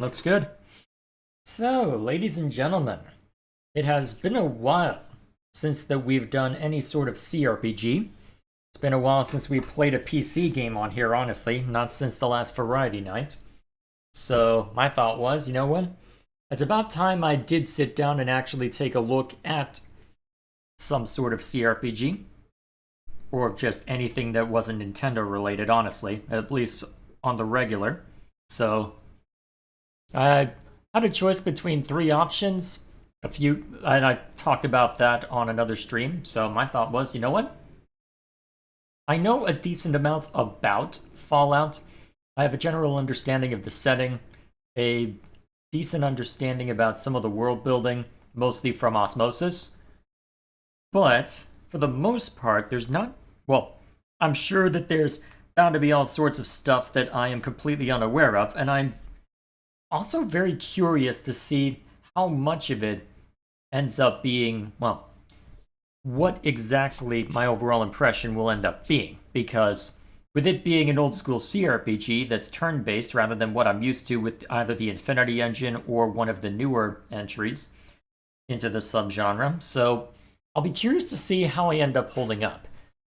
Looks good. So, ladies and gentlemen, it has been a while since that we've done any sort of CRPG. It's been a while since we played a PC game on here, honestly, not since the last Variety Night. So, my thought was, you know what? It's about time I did sit down and actually take a look at some sort of CRPG, or just anything that wasn't Nintendo related, honestly, at least on the regular. So, I had a choice between three options. A few, and I talked about that on another stream. So my thought was, you know what? I know a decent amount about Fallout. I have a general understanding of the setting, a decent understanding about some of the world building, mostly from osmosis. But for the most part, there's not, well, I'm sure that there's bound to be all sorts of stuff that I am completely unaware of, and I'm also very curious to see how much of it ends up being, well, what exactly my overall impression will end up being. Because with it being an old school CRPG that's turn based rather than what I'm used to with either the Infinity Engine or one of the newer entries into the subgenre, so I'll be curious to see how I end up holding up.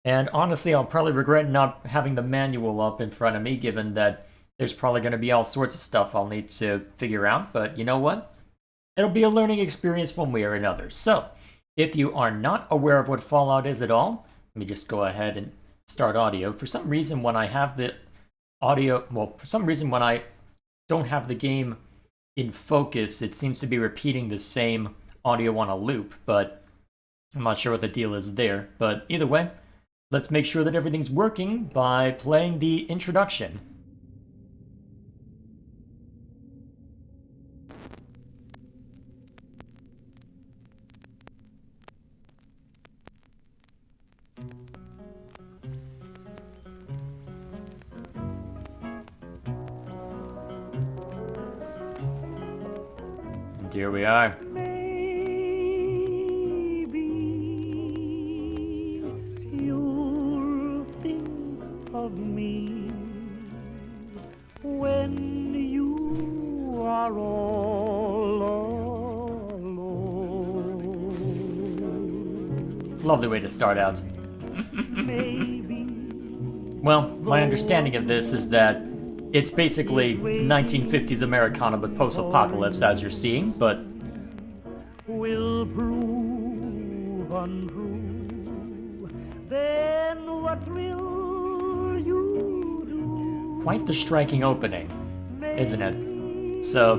And honestly, I'll probably regret not having the manual up in front of me, given that there's probably going to be all sorts of stuff I'll need to figure out, but you know what? It'll be a learning experience one way or another. So, if you are not aware of what Fallout is at all, let me just go ahead and start audio. For some reason, when I have the audio, well, for some reason, when I don't have the game in focus, it seems to be repeating the same audio on a loop, but I'm not sure what the deal is there. But either way, let's make sure that everything's working by playing the introduction. And here we are. Maybe you'll think of me when you are all alone. Lovely way to start out. Maybe Well, my understanding of this is that it's basically 1950s Americana but post-apocalypse, as you're seeing, but will prove untrue. Then what will you do? quite the striking opening, isn't it? So,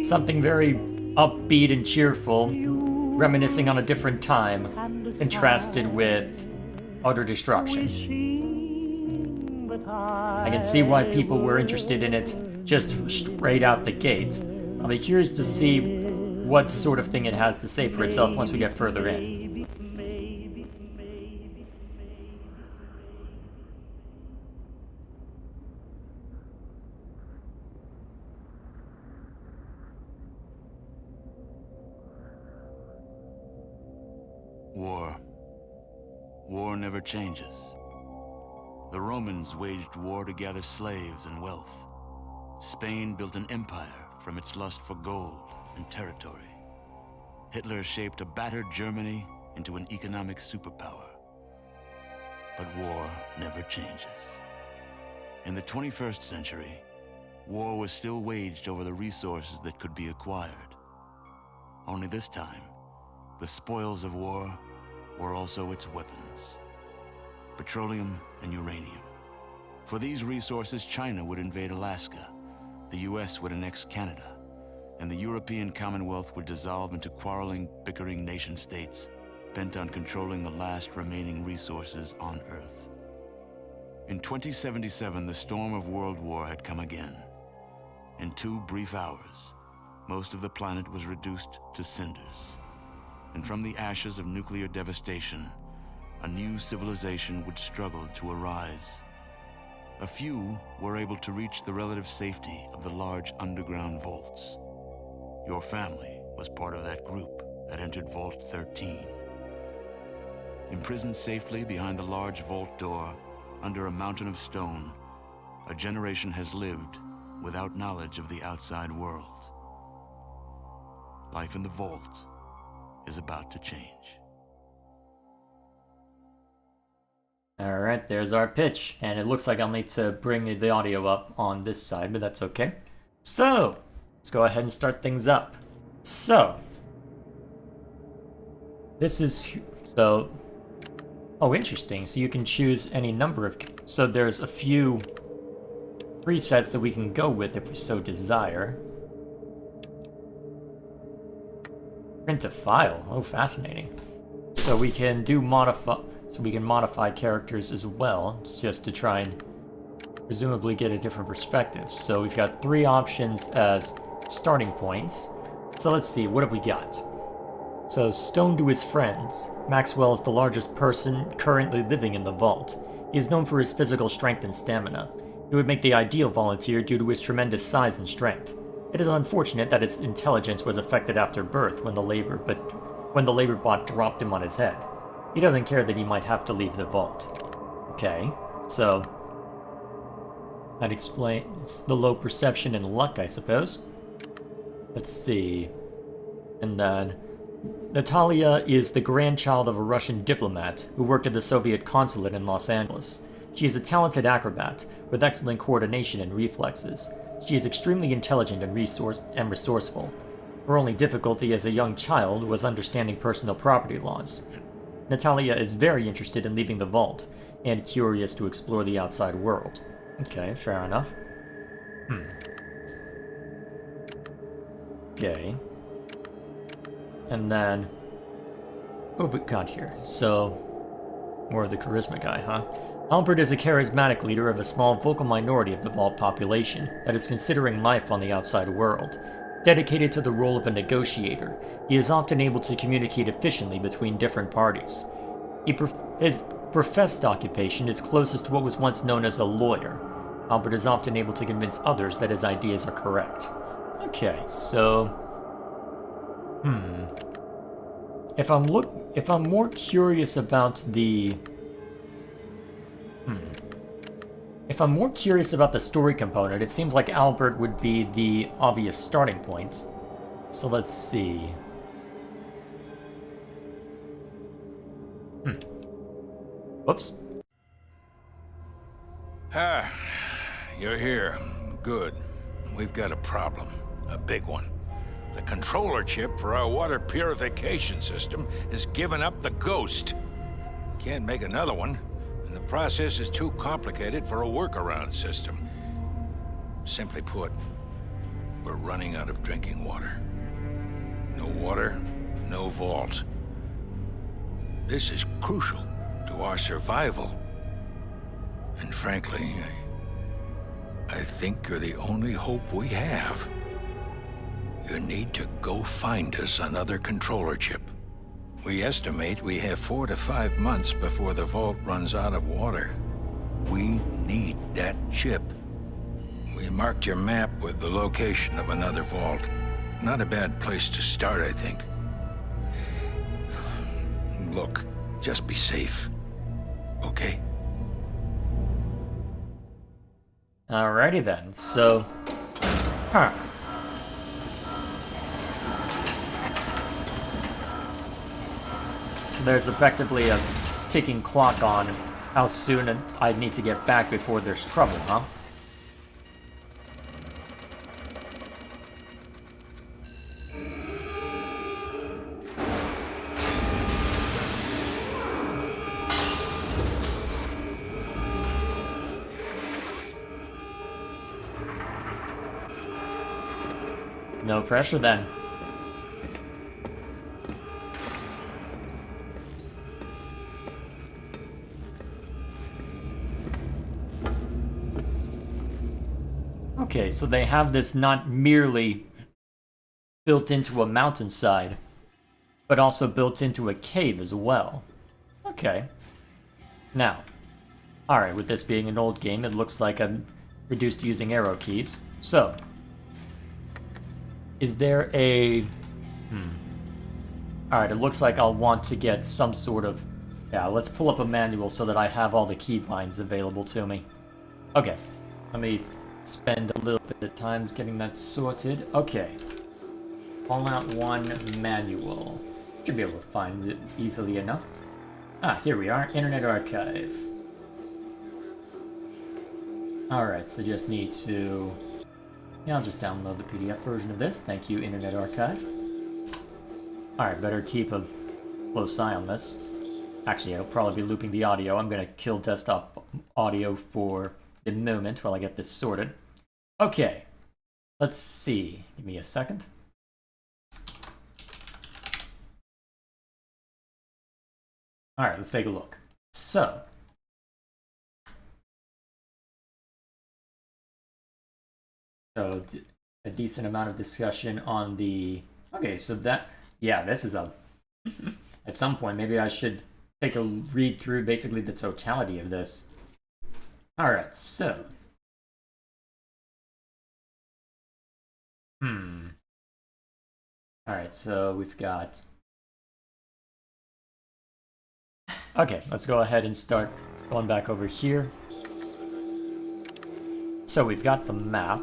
something very upbeat and cheerful, reminiscing on a different time, contrasted with utter destruction. I can see why people were interested in it just straight out the gate. I'll be curious to see what sort of thing it has to say for itself once we get further in. War. War never changes. The Romans waged war to gather slaves and wealth. Spain built an empire from its lust for gold and territory. Hitler shaped a battered Germany into an economic superpower. But war never changes. In the 21st century, war was still waged over the resources that could be acquired. Only this time, the spoils of war were also its weapons: petroleum and uranium. For these resources, China would invade Alaska, the US would annex Canada, and the European Commonwealth would dissolve into quarreling, bickering nation-states bent on controlling the last remaining resources on Earth. In 2077, the storm of World War had come again. In 2 brief hours, most of the planet was reduced to cinders. And from the ashes of nuclear devastation, a new civilization would struggle to arise. A few were able to reach the relative safety of the large underground vaults. Your family was part of that group that entered Vault 13. Imprisoned safely behind the large vault door, under a mountain of stone, a generation has lived without knowledge of the outside world. Life in the vault is about to change. Alright, there's our pitch, and it looks like I'll need to bring the audio up on this side, but that's okay. So, let's go ahead and start things up. So, this is, so, oh, interesting, so you can choose any number of, so there's a few presets that we can go with if we so desire. Print a file, oh, fascinating. So we can do modify characters as well, just to try and presumably get a different perspective. So we've got 3 options as starting points. So let's see, what have we got? So, Stone to his friends. Maxwell is the largest person currently living in the vault. He is known for his physical strength and stamina. He would make the ideal volunteer due to his tremendous size and strength. It is unfortunate that his intelligence was affected after birth when the labor bot dropped him on his head. He doesn't care that he might have to leave the vault. Okay, so that explains the low perception and luck, I suppose. Let's see. And then Natalia is the grandchild of a Russian diplomat who worked at the Soviet consulate in Los Angeles. She is a talented acrobat with excellent coordination and reflexes. She is extremely intelligent and resourceful. Her only difficulty as a young child was understanding personal property laws. Natalia is very interested in leaving the vault and curious to explore the outside world. Okay, fair enough. Okay. And then, what have we got here? So, more of the charisma guy, huh? Albert is a charismatic leader of a small vocal minority of the vault population that is considering life on the outside world. Dedicated to the role of a negotiator, he is often able to communicate efficiently between different parties. His professed occupation is closest to what was once known as a lawyer. Albert is often able to convince others that his ideas are correct. Okay, so if I'm more curious about the if I'm more curious about the story component, it seems like Albert would be the obvious starting point. So let's see. Whoops. Ah, you're here. Good. We've got a problem. A big one. The controller chip for our water purification system has given up the ghost. Can't make another one, and the process is too complicated for a workaround system. Simply put, we're running out of drinking water. No water, no vault. This is crucial to our survival. And frankly, I think you're the only hope we have. You need to go find us another controller chip. We estimate we have 4 to 5 months before the vault runs out of water. We need that chip. We marked your map with the location of another vault. Not a bad place to start, I think. Look, just be safe. Okay? Alrighty then, so... So there's effectively a ticking clock on how soon I need to get back before there's trouble, huh? No pressure then. Okay, so they have this not merely built into a mountainside, but also built into a cave as well. Okay. Now, alright, with this being an old game, it looks like I'm reduced to using arrow keys. So, is there a... Alright, it looks like I'll want to get some sort of... Yeah, let's pull up a manual so that I have all the keybinds available to me. Okay, let me spend a little bit of time getting that sorted. Okay. Fallout 1 manual. Should be able to find it easily enough. Ah, here we are. Internet Archive. Alright, so just need to... Yeah, I'll just download the PDF version of this. Thank you, Internet Archive. Alright, better keep a close eye on this. Actually, I'll probably be looping the audio. I'm gonna kill desktop audio for the moment while I get this sorted. Okay, let's see. Give me a second. Alright, let's take a look. So, a decent amount of discussion on the... Okay, so that... Yeah, this is a... At some point, maybe I should take a read through basically the totality of this. Alright, so... Alright, so we've got... Okay, let's go ahead and start going back over here. So we've got the map.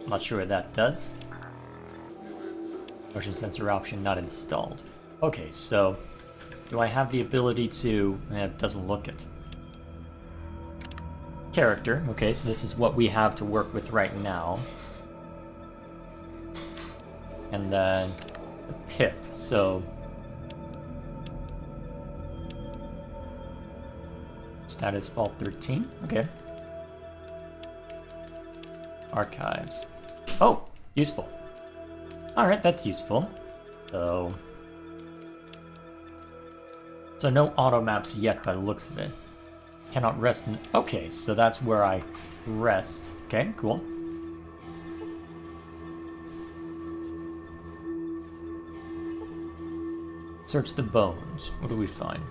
I'm not sure what that does. Motion sensor option not installed. Okay, so do I have the ability to... it doesn't look it. Character. Okay, so this is what we have to work with right now. And then the pip, so... Status Vault 13, okay. Archives. Oh, useful. Alright, that's useful. So no auto maps yet by the looks of it. Cannot rest in... Okay, so that's where I rest. Okay, cool. Search the bones. What do we find?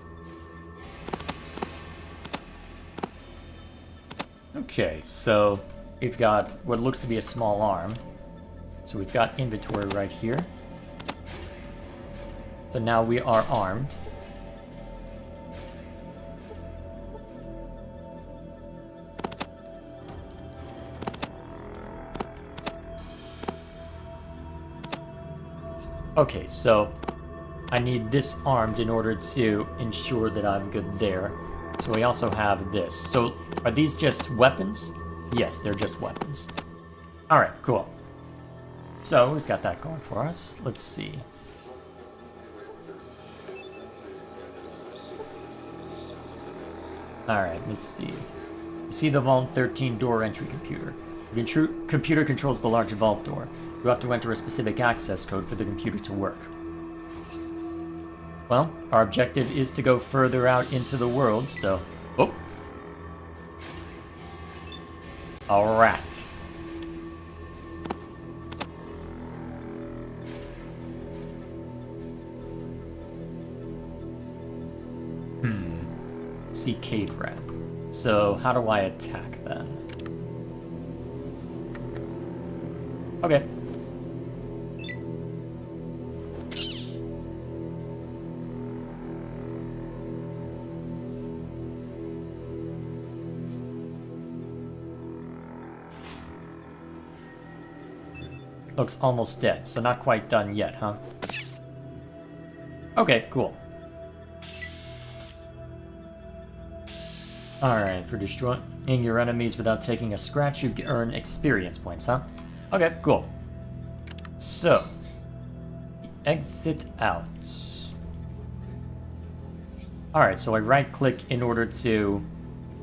Okay, so we've got what looks to be a small arm. So we've got inventory right here. So now we are armed. Okay, so I need this armed in order to ensure that I'm good there. So we also have this. So are these just weapons? Yes, they're just weapons. Alright, cool. So we've got that going for us. Let's see. Alright, let's see. You see the Vault 13 door entry computer. The computer controls the large vault door. You have to enter a specific access code for the computer to work. Well, our objective is to go further out into the world, so... Oh! Alright. See cave rat. So, how do I attack then? Okay. Looks almost dead, so not quite done yet, huh? Okay, cool. Alright, for destroying your enemies without taking a scratch, you earn experience points, huh? Okay, cool. So, exit out. Alright, so I right-click in order to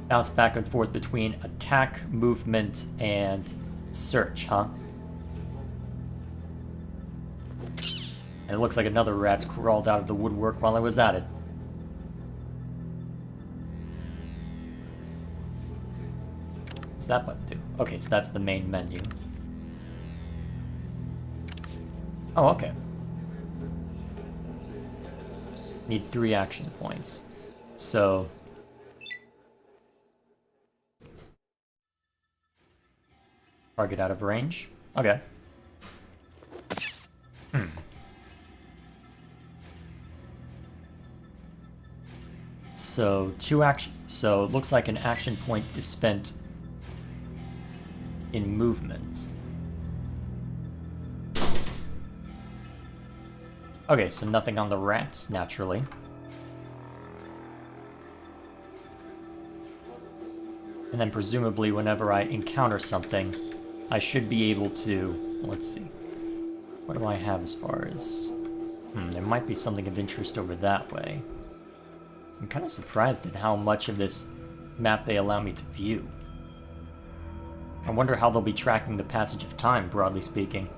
bounce back and forth between attack, movement, and search, huh? And it looks like another rat's crawled out of the woodwork while I was at it. What's that button do? Okay, so that's the main menu. Oh, okay. Need 3 action points. So... target out of range? Okay. So, 2 action... So, it looks like an action point is spent in movement. Okay, so nothing on the rats, naturally. And then presumably whenever I encounter something, I should be able to... Let's see. What do I have as far as... there might be something of interest over that way. I'm kind of surprised at how much of this map they allow me to view. I wonder how they'll be tracking the passage of time, broadly speaking.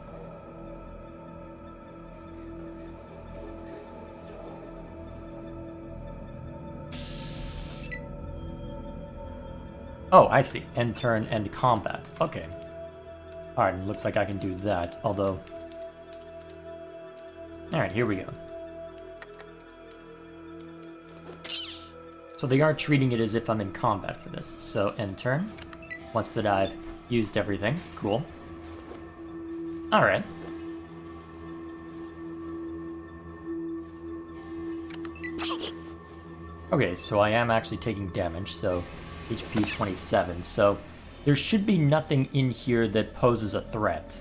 Oh, I see. End turn, end combat. Okay. Alright, looks like I can do that, although... Alright, here we go. So they are treating it as if I'm in combat for this. So, end turn. Once that I've used everything. Cool. Alright. Okay, so I am actually taking damage, so HP 27. So there should be nothing in here that poses a threat.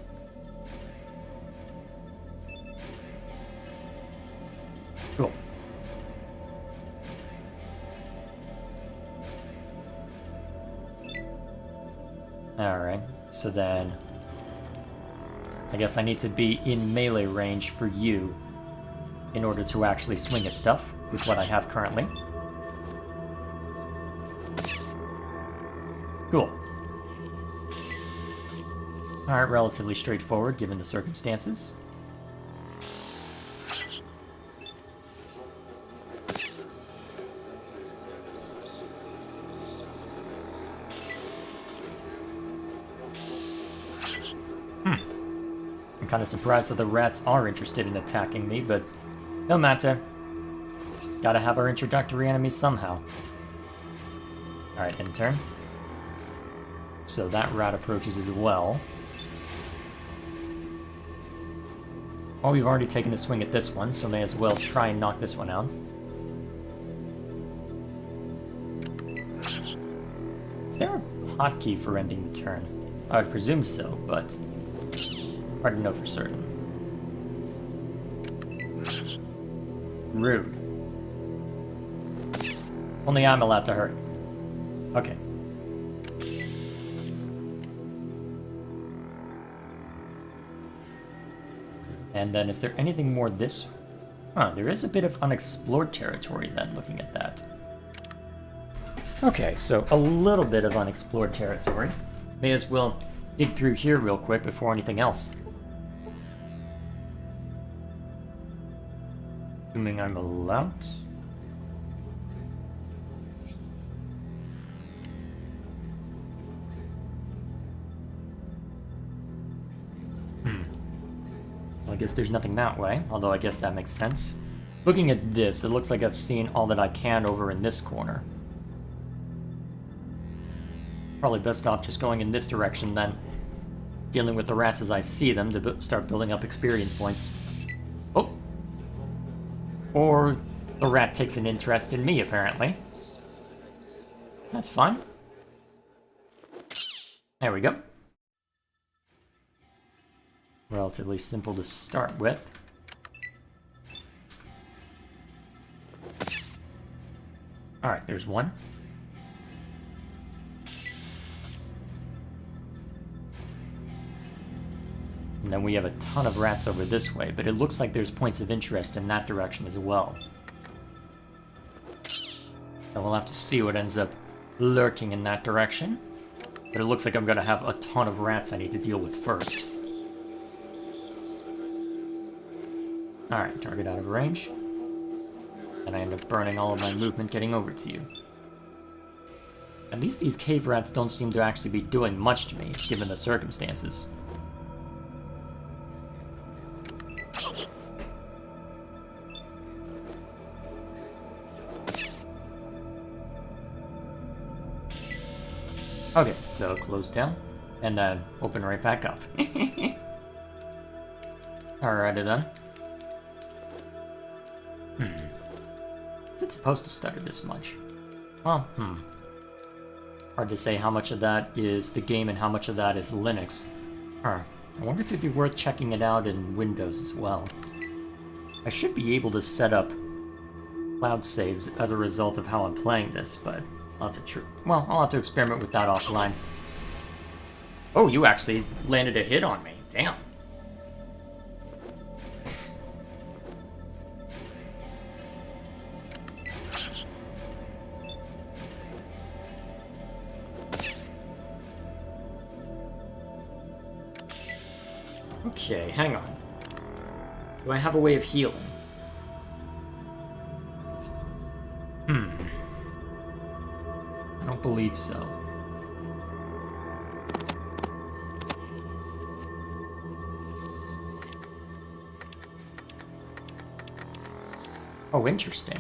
Cool. Alright, so then I guess I need to be in melee range for you in order to actually swing at stuff with what I have currently. Cool. Alright, relatively straightforward given the circumstances. I'm kind of surprised that the rats are interested in attacking me, but no matter. Gotta have our introductory enemies somehow. Alright, end turn. So that rat approaches as well. Well, we've already taken a swing at this one, so may as well try and knock this one out. Is there a hotkey for ending the turn? I would presume so, but hard to know for certain. Rude. Only I'm allowed to hurt. Okay. And then is there anything more this... Huh, there is a bit of unexplored territory then, looking at that. Okay, so a little bit of unexplored territory. May as well dig through here real quick before anything else. Assuming I'm allowed. Well, I guess there's nothing that way, although I guess that makes sense. Looking at this, it looks like I've seen all that I can over in this corner. Probably best off just going in this direction then. Dealing with the rats as I see them to start building up experience points. Oh! Or the rat takes an interest in me, apparently. That's fine. There we go. Relatively simple to start with. Alright, there's one. And then we have a ton of rats over this way, but it looks like there's points of interest in that direction as well. So we'll have to see what ends up lurking in that direction. But it looks like I'm going to have a ton of rats I need to deal with first. Alright, target out of range. And I end up burning all of my movement getting over to you. At least these cave rats don't seem to actually be doing much to me, given the circumstances. Okay, so close down, and then open right back up. Alrighty then. Is it supposed to stutter this much? Well, Hard to say how much of that is the game and how much of that is Linux. Huh. I wonder if it'd be worth checking it out in Windows as well. I should be able to set up cloud saves as a result of how I'm playing this, but I'll have to I'll have to experiment with that offline. Oh, you actually landed a hit on me. Damn. Okay, hang on. Do I have a way of healing? I don't believe so. Oh, interesting.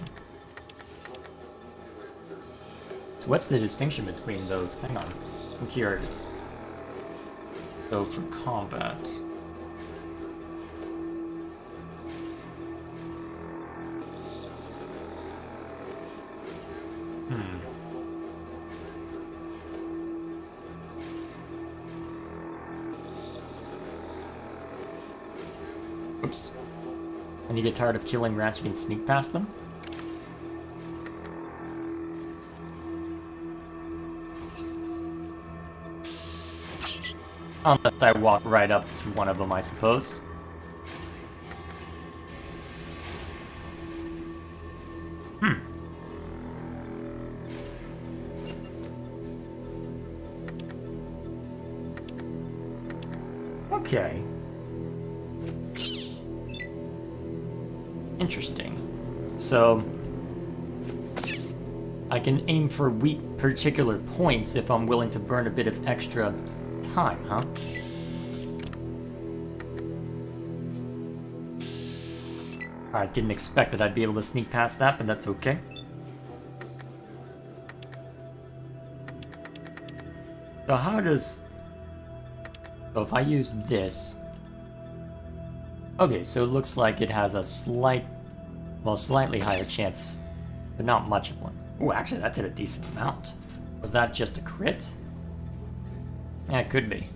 So what's the distinction between those? Hang on. I'm curious. So for combat... Oops. When you get tired of killing rats, you can sneak past them? Unless I walk right up to one of them, I suppose. Okay. Interesting. So, I can aim for weak particular points if I'm willing to burn a bit of extra time, huh? I didn't expect that I'd be able to sneak past that, but that's okay. So how does... So if I use this... Okay, so it looks like it has a slightly higher chance, but not much of one. Ooh, actually that did a decent amount. Was that just a crit? Yeah, it could be.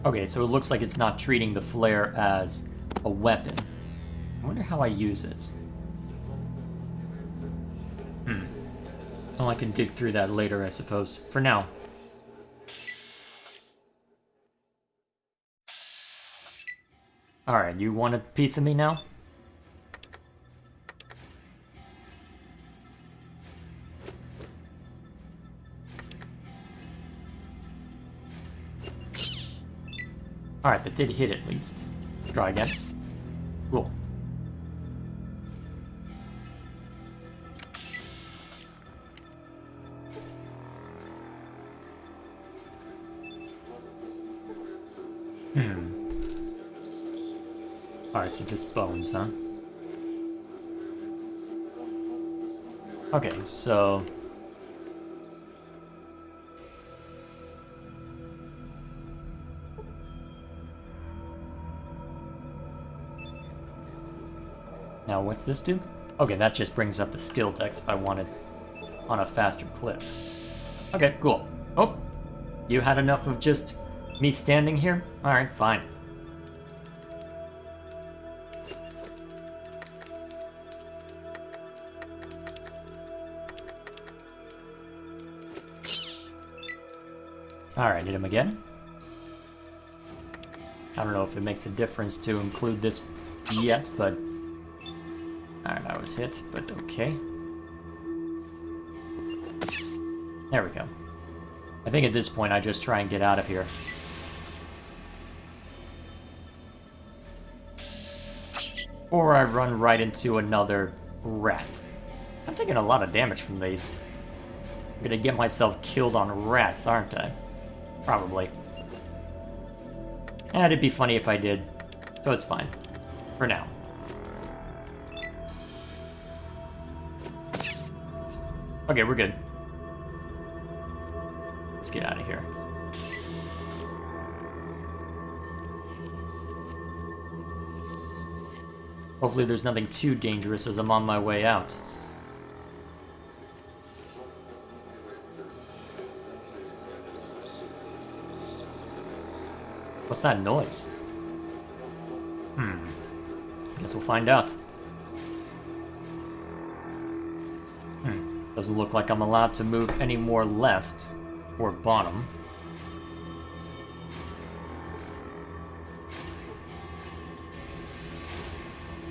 Okay, so it looks like it's not treating the flare as a weapon. I wonder how I use it. Well, I can dig through that later, I suppose. For now. Alright, you want a piece of me now? Alright, that did hit at least. Try again. Cool. Alright, so just bones, huh? Okay, so... Now, what's this do? Okay, that just brings up the skill text if I wanted on a faster clip. Okay, cool. Oh, you had enough of just me standing here? Alright, fine. Alright, hit him again. I don't know if it makes a difference to include this yet, but... Alright, I was hit, but okay. There we go. I think at this point I just try and get out of here. Or I run right into another rat. I'm taking a lot of damage from these. I'm gonna get myself killed on rats, aren't I? Probably. And it'd be funny if I did, so it's fine. For now. Okay, we're good. Let's get out of here. Hopefully there's nothing too dangerous as I'm on my way out. What's that noise? Guess we'll find out. Doesn't look like I'm allowed to move any more left or bottom.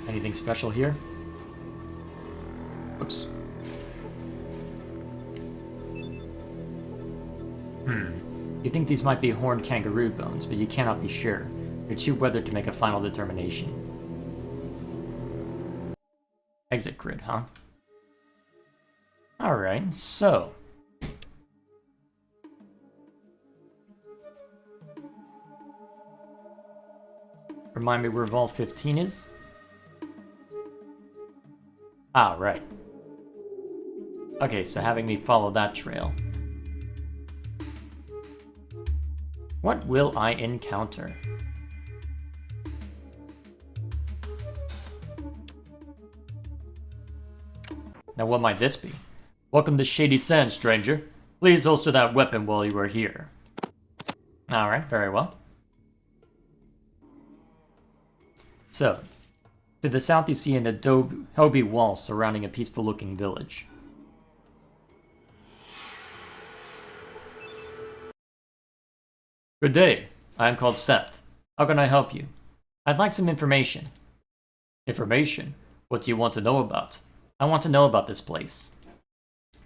Anything special here? Oops. You think these might be horned kangaroo bones, but you cannot be sure. They're too weathered to make a final determination. Exit grid, huh? Alright, so... Remind me where Vault 15 is? Ah, right. Okay, so having me follow that trail. What will I encounter? Now what might this be? Welcome to Shady Sands, stranger. Please holster that weapon while you are here. Alright, very well. So, to the south you see an adobe wall surrounding a peaceful-looking village. Good day. I am called Seth. How can I help you? I'd like some information. Information? What do you want to know about? I want to know about this place.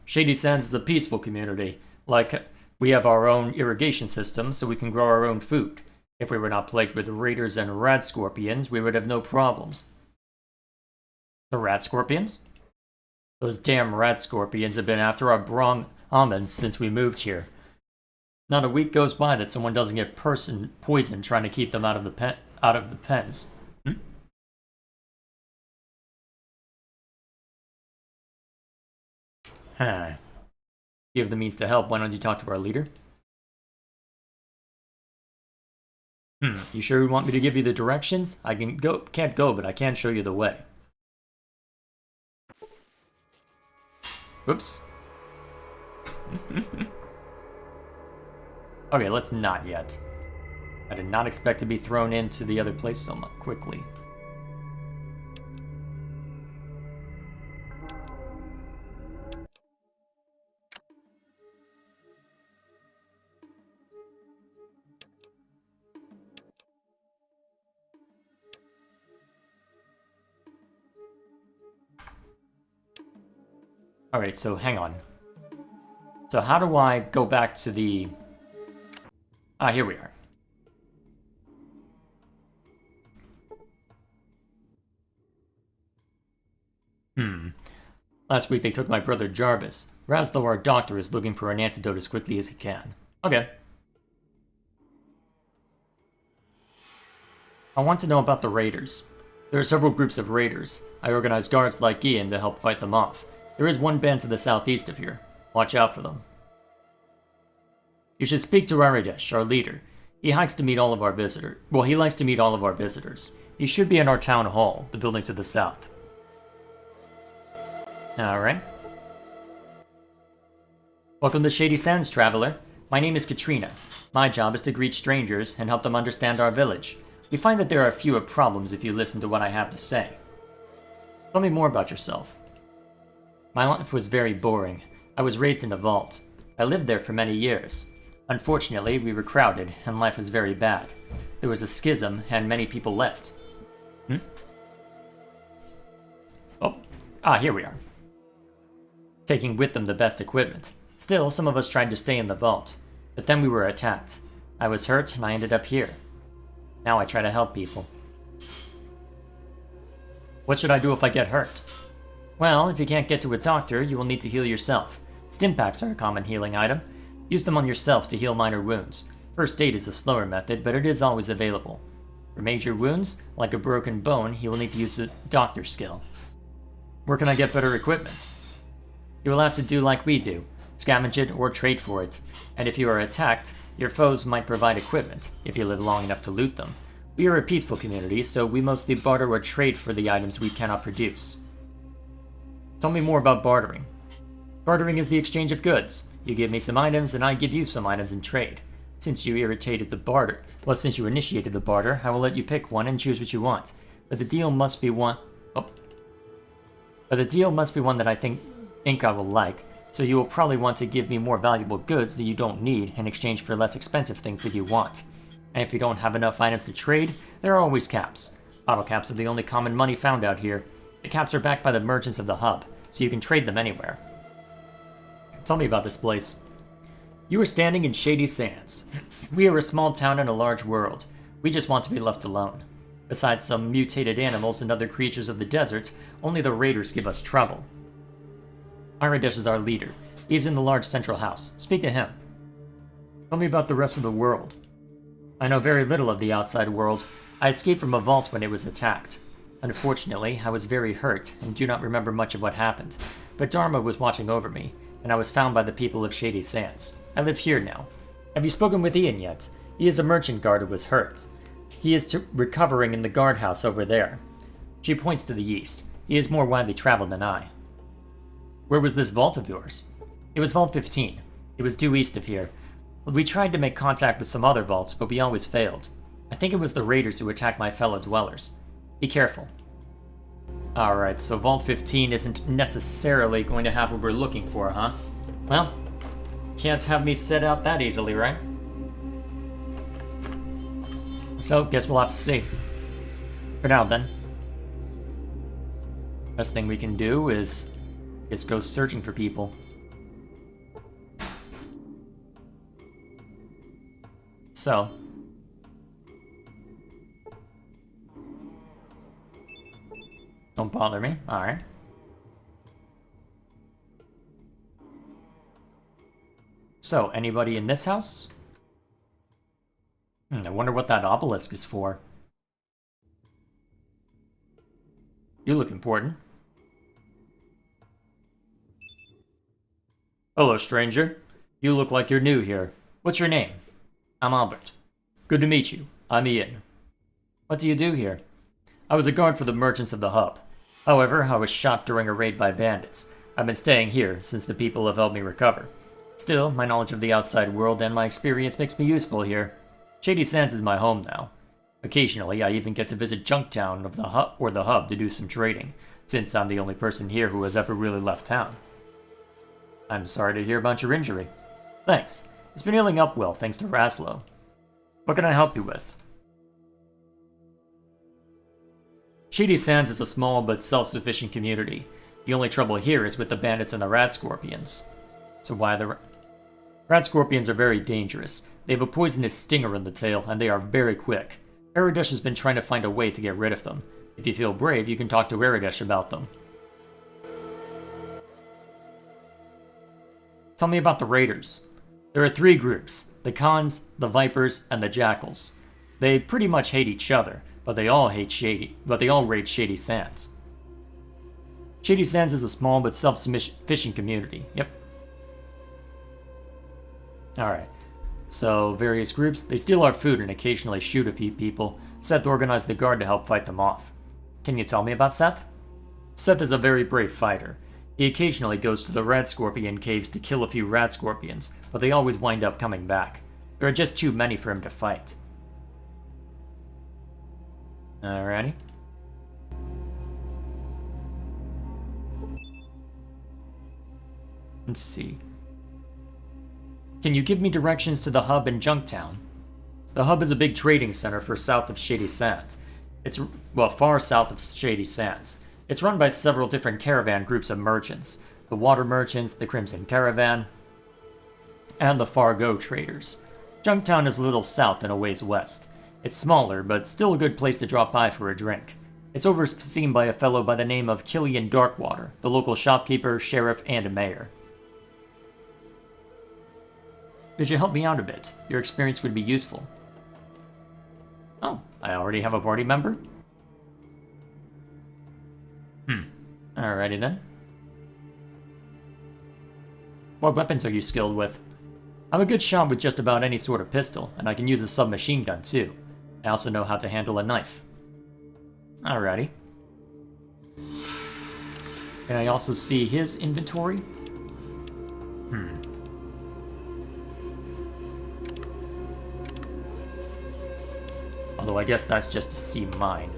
Shady Sands is a peaceful community. Like, we have our own irrigation system, so we can grow our own food. If we were not plagued with raiders and rat scorpions, we would have no problems. The rat scorpions? Those damn rat scorpions have been after our almonds since we moved here. Not a week goes by that someone doesn't get poisoned trying to keep them out of the pens. Huh. You have the means to help. Why don't you talk to our leader? You sure you want me to give you the directions? I can't go, but I can show you the way. Whoops. Okay, let's not yet. I did not expect to be thrown into the other place so quickly. Alright, so hang on. So how do I go back to the... Ah, here we are. Last week they took my brother Jarvis. Raslo, our doctor, is looking for an antidote as quickly as he can. Okay. I want to know about the raiders. There are several groups of raiders. I organize guards like Ian to help fight them off. There is one band to the southeast of here. Watch out for them. You should speak to Aridesh, our leader. He likes to meet all of our visitors. Well, he likes to meet all of our visitors. He should be in our town hall, the building to the south. Alright. Welcome to Shady Sands, traveler. My name is Katrina. My job is to greet strangers and help them understand our village. We find that there are fewer problems if you listen to what I have to say. Tell me more about yourself. My life was very boring. I was raised in a vault. I lived there for many years. Unfortunately, we were crowded, and life was very bad. There was a schism, and many people left. Oh, here we are. Taking with them the best equipment. Still, some of us tried to stay in the vault. But then we were attacked. I was hurt, and I ended up here. Now I try to help people. What should I do if I get hurt? Well, if you can't get to a doctor, you will need to heal yourself. Stimpaks are a common healing item. Use them on yourself to heal minor wounds. First aid is a slower method, but it is always available. For major wounds, like a broken bone, you will need to use a doctor skill. Where can I get better equipment? You will have to do like we do, scavenge it or trade for it, and if you are attacked, your foes might provide equipment, if you live long enough to loot them. We are a peaceful community, so we mostly barter or trade for the items we cannot produce. Tell me more about bartering. Bartering is the exchange of goods. You give me some items, and I give you some items in trade. Since you initiated the barter, I will let you pick one and choose what you want. But the deal must be one. But the deal must be one that I think I will like. So you will probably want to give me more valuable goods that you don't need in exchange for less expensive things that you want. And if you don't have enough items to trade, there are always caps. Auto caps are the only common money found out here. The caps are backed by the merchants of the hub, so you can trade them anywhere. Tell me about this place. You are standing in Shady Sands. We are a small town in a large world. We just want to be left alone. Besides some mutated animals and other creatures of the desert, only the raiders give us trouble. Aradesh is our leader. He is in the large central house. Speak to him. Tell me about the rest of the world. I know very little of the outside world. I escaped from a vault when it was attacked. Unfortunately, I was very hurt and do not remember much of what happened, but Dharma was watching over me, and I was found by the people of Shady Sands. I live here now. Have you spoken with Ian yet? He is a merchant guard who was hurt. He is recovering in the guardhouse over there. She points to the east. He is more widely traveled than I. Where was this vault of yours? It was Vault 15. It was due east of here. We tried to make contact with some other vaults, but we always failed. I think it was the raiders who attacked my fellow dwellers. Be careful. Alright, so Vault 15 isn't necessarily going to have what we're looking for, huh? Well, can't have me set out that easily, right? So, guess we'll have to see. For now, then. Best thing we can do is just go searching for people. So. Don't bother me. Alright. So, anybody in this house? I wonder what that obelisk is for. You look important. Hello, stranger. You look like you're new here. What's your name? I'm Albert. Good to meet you. I'm Ian. What do you do here? I was a guard for the merchants of the hub. However, I was shot during a raid by bandits. I've been staying here since the people have helped me recover. Still, my knowledge of the outside world and my experience makes me useful here. Shady Sands is my home now. Occasionally, I even get to visit Junktown of the hub to do some trading, since I'm the only person here who has ever really left town. I'm sorry to hear about your injury. Thanks. It's been healing up well thanks to Raslo. What can I help you with? Shady Sands is a small but self-sufficient community. The only trouble here is with the bandits and the rat scorpions. So why the rat scorpions are very dangerous. They have a poisonous stinger in the tail, and they are very quick. Aradesh has been trying to find a way to get rid of them. If you feel brave, you can talk to Aradesh about them. Tell me about the raiders. There are 3 groups: the Khans, the Vipers, and the Jackals. They pretty much hate each other, but they all raid Shady Sands. Shady Sands is a small but self-sufficient community. Yep. Alright. So, various groups, they steal our food and occasionally shoot a few people. Seth organized the guard to help fight them off. Can you tell me about Seth? Seth is a very brave fighter. He occasionally goes to the rat scorpion caves to kill a few rat scorpions, but they always wind up coming back. There are just too many for him to fight. Alrighty. Let's see. Can you give me directions to the hub in Junktown? The hub is a big trading center for south of Shady Sands. It's, well, far south of Shady Sands. It's run by several different caravan groups of merchants. The Water Merchants, the Crimson Caravan, and the Fargo Traders. Junktown is a little south and a ways west. It's smaller, but still a good place to drop by for a drink. It's overseen by a fellow by the name of Killian Darkwater, the local shopkeeper, sheriff, and mayor. Could you help me out a bit? Your experience would be useful. Oh, I already have a party member? Alrighty then. What weapons are you skilled with? I'm a good shot with just about any sort of pistol, and I can use a submachine gun too. I also know how to handle a knife. Alrighty. Can I also see his inventory? Although I guess that's just to see mine.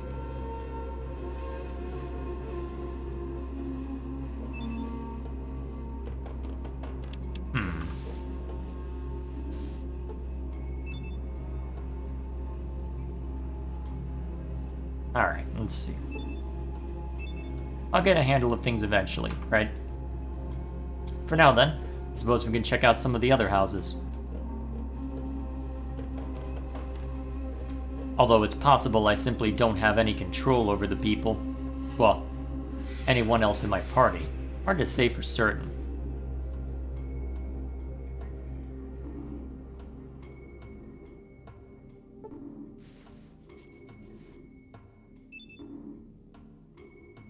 Alright, let's see. I'll get a handle of things eventually, right? For now then, I suppose we can check out some of the other houses. Although it's possible I simply don't have any control over the people. Well, anyone else in my party. Hard to say for certain.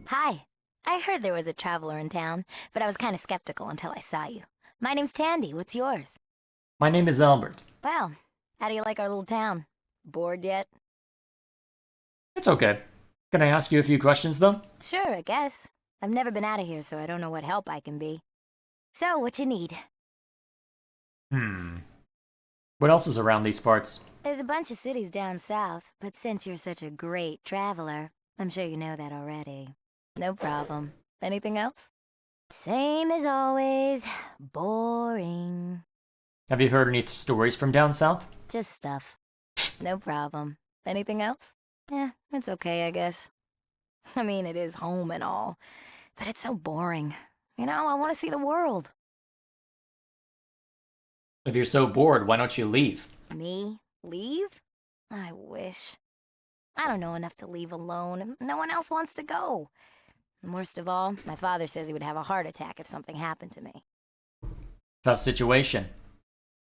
Hi. I heard there was a traveler in town, but I was kind of skeptical until I saw you. My name's Tandy. What's yours? My name is Albert. Well, how do you like our little town? Bored yet? It's okay. Can I ask you a few questions, though? Sure, I guess. I've never been out of here, so I don't know what help I can be. So, what you need? What else is around these parts? There's a bunch of cities down south, but since you're such a great traveler, I'm sure you know that already. No problem. Anything else? Same as always. Boring. Have you heard any stories from down south? Just stuff. No problem. Anything else? It's okay, I guess. I mean, it is home and all, but it's so boring. You know, I want to see the world. If you're so bored, why don't you leave? Me? Leave? I wish. I don't know enough to leave alone, and no one else wants to go. And worst of all, my father says he would have a heart attack if something happened to me. Tough situation.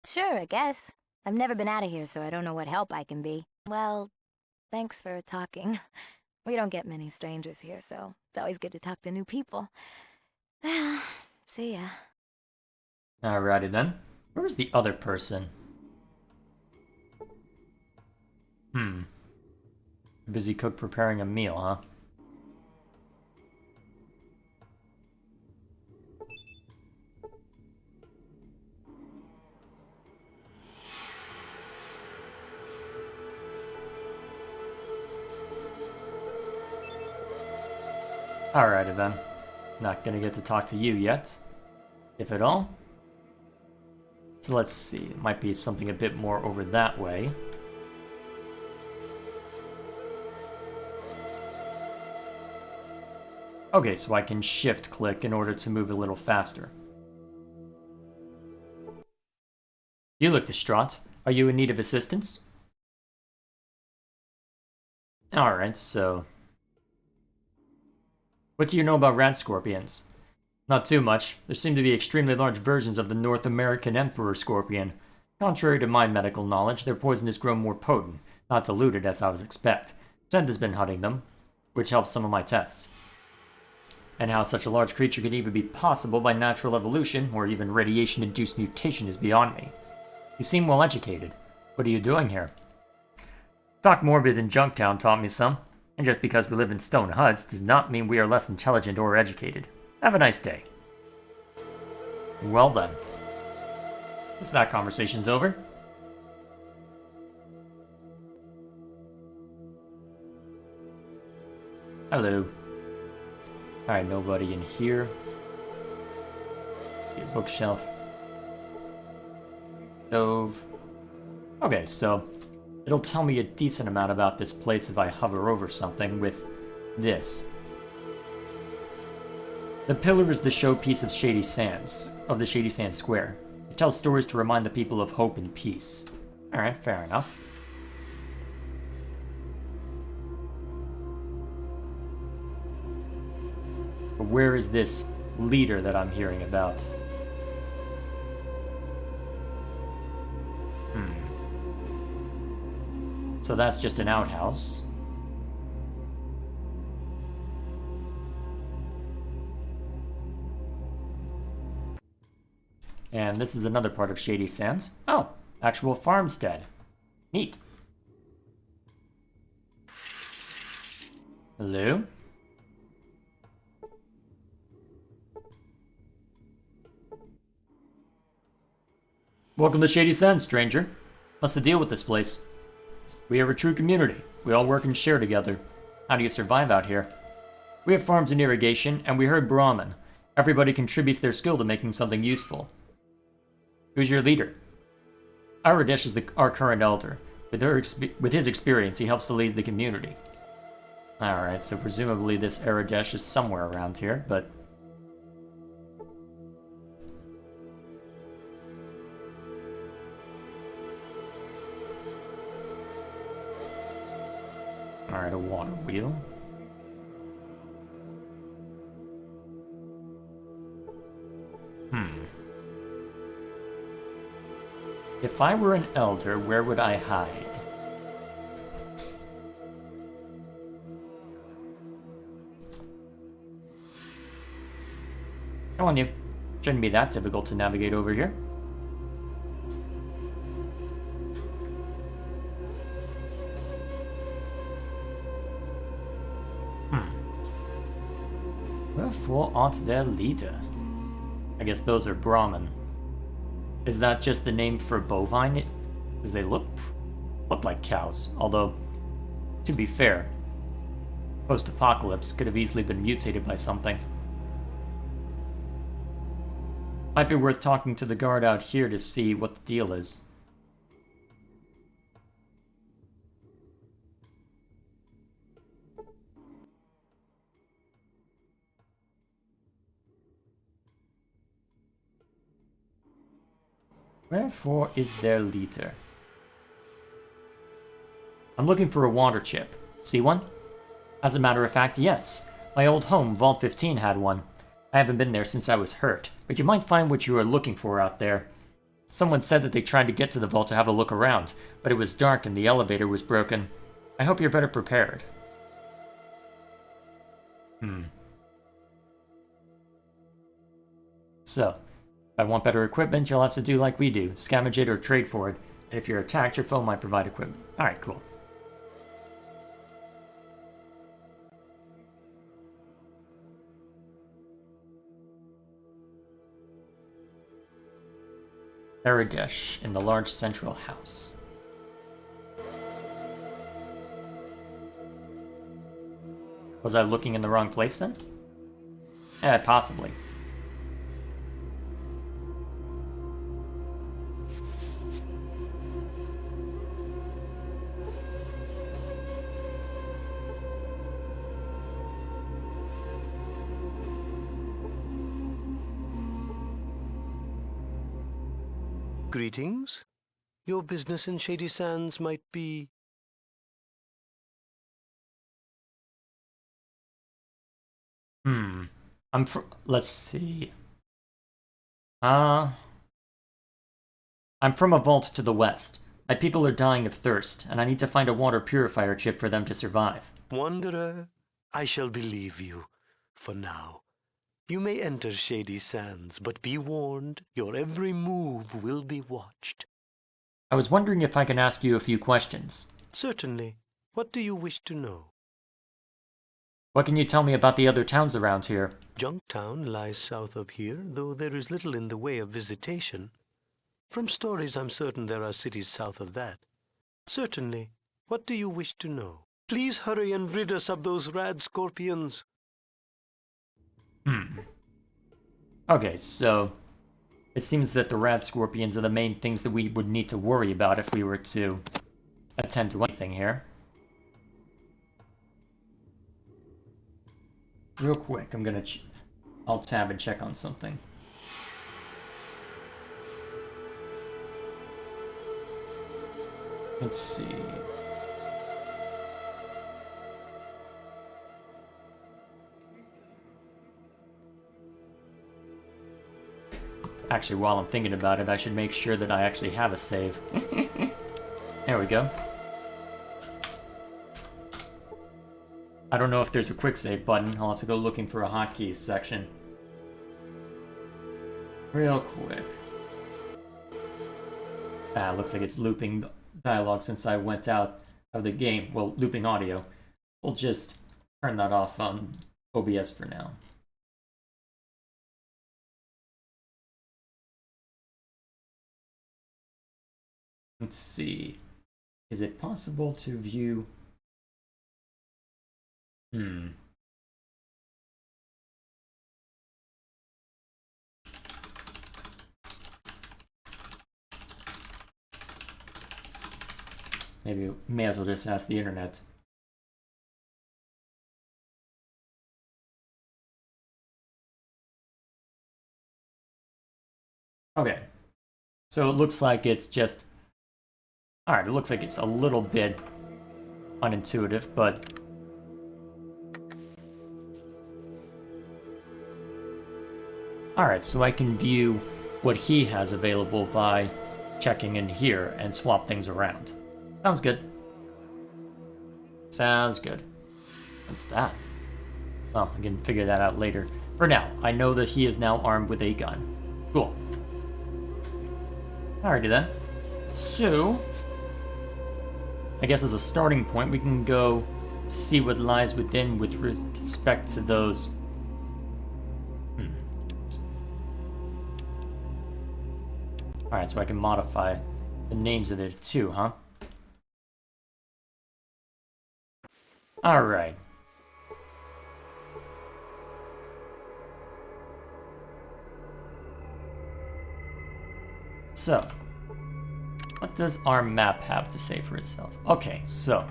Sure, I guess. I've never been out of here, so I don't know what help I can be. Well, thanks for talking. We don't get many strangers here, so it's always good to talk to new people. See ya. Alrighty then. Where's the other person? Busy cook preparing a meal, huh? Alrighty then. Not gonna get to talk to you yet. If at all. So let's see. It might be something a bit more over that way. Okay, so I can shift click in order to move a little faster. You look distraught. Are you in need of assistance? Alright, so... What do you know about rat scorpions? Not too much. There seem to be extremely large versions of the North American emperor scorpion. Contrary to my medical knowledge, their poison has grown more potent, not diluted as I would expect. Zend has been hunting them, which helps some of my tests. And how such a large creature could even be possible by natural evolution, or even radiation-induced mutation is beyond me. You seem well educated. What are you doing here? Doc Morbid in Junktown taught me some, and just because we live in stone huts does not mean we are less intelligent or educated. Have a nice day. Well then. Guess that conversation's over. Hello. Alright, nobody in here. Your bookshelf. Stove. Okay, so it'll tell me a decent amount about this place if I hover over something with this. The pillar is the showpiece of Shady Sands, of the Shady Sands Square. It tells stories to remind the people of hope and peace. Alright, fair enough. But where is this leader that I'm hearing about? So that's just an outhouse. And this is another part of Shady Sands. Oh, actual farmstead. Neat. Hello? Welcome to Shady Sands, stranger. What's the deal with this place? We are a true community. We all work and share together. How do you survive out here? We have farms and irrigation, and we herd Brahmin. Everybody contributes their skill to making something useful. Who's your leader? Aradesh is our current elder. With his experience, he helps to lead the community. Alright, so presumably this Aradesh is somewhere around here, but... Alright, a water wheel. If I were an elder, where would I hide? Come on, you. Shouldn't be that difficult to navigate over here. Wherefore art their leader? I guess those are Brahmin. Is that just the name for bovine? Because they look like cows. Although, to be fair, post-apocalypse could have easily been mutated by something. Might be worth talking to the guard out here to see what the deal is. Wherefore is their leader? I'm looking for a water chip. See one? As a matter of fact, yes. My old home, Vault 15, had one. I haven't been there since I was hurt, but you might find what you are looking for out there. Someone said that they tried to get to the vault to have a look around, but it was dark and the elevator was broken. I hope you're better prepared. So, if I want better equipment, you'll have to do like we do, scavenge it or trade for it, and if you're attacked, your foe might provide equipment. Alright, cool. Aradesh in the large central house. Was I looking in the wrong place then? Possibly. Greetings. Your business in Shady Sands might be... Let's see. I'm from a vault to the west. My people are dying of thirst, and I need to find a water purifier chip for them to survive. Wanderer, I shall believe you, for now. You may enter Shady Sands, but be warned, your every move will be watched. I was wondering if I can ask you a few questions. Certainly. What do you wish to know? What can you tell me about the other towns around here? Junktown lies south of here, though there is little in the way of visitation. From stories, I'm certain there are cities south of that. Certainly. What do you wish to know? Please hurry and rid us of those rad scorpions. Okay, so it seems that the rat scorpions are the main things that we would need to worry about if we were to attend to anything here. Real quick, I'm gonna I'll tab and check on something. Let's see. Actually, while I'm thinking about it, I should make sure that I actually have a save. There we go. I don't know if there's a quick save button. I'll have to go looking for a hotkeys section. Real quick. Ah, looks like it's looping dialogue since I went out of the game. Well, looping audio. We'll just turn that off on OBS for now. Let's see. Is it possible to view... Maybe may as well just ask the internet. Okay. So it looks like it's just... Alright, it looks like it's a little bit unintuitive, but... Alright, so I can view what he has available by checking in here and swap things around. Sounds good. Sounds good. What's that? Well, I can figure that out later. For now, I know that he is now armed with a gun. Cool. Alrighty then. So, I guess as a starting point, we can go see what lies within with respect to those. Alright, so I can modify the names of it too, huh? Alright. So, what does our map have to say for itself? Okay, so.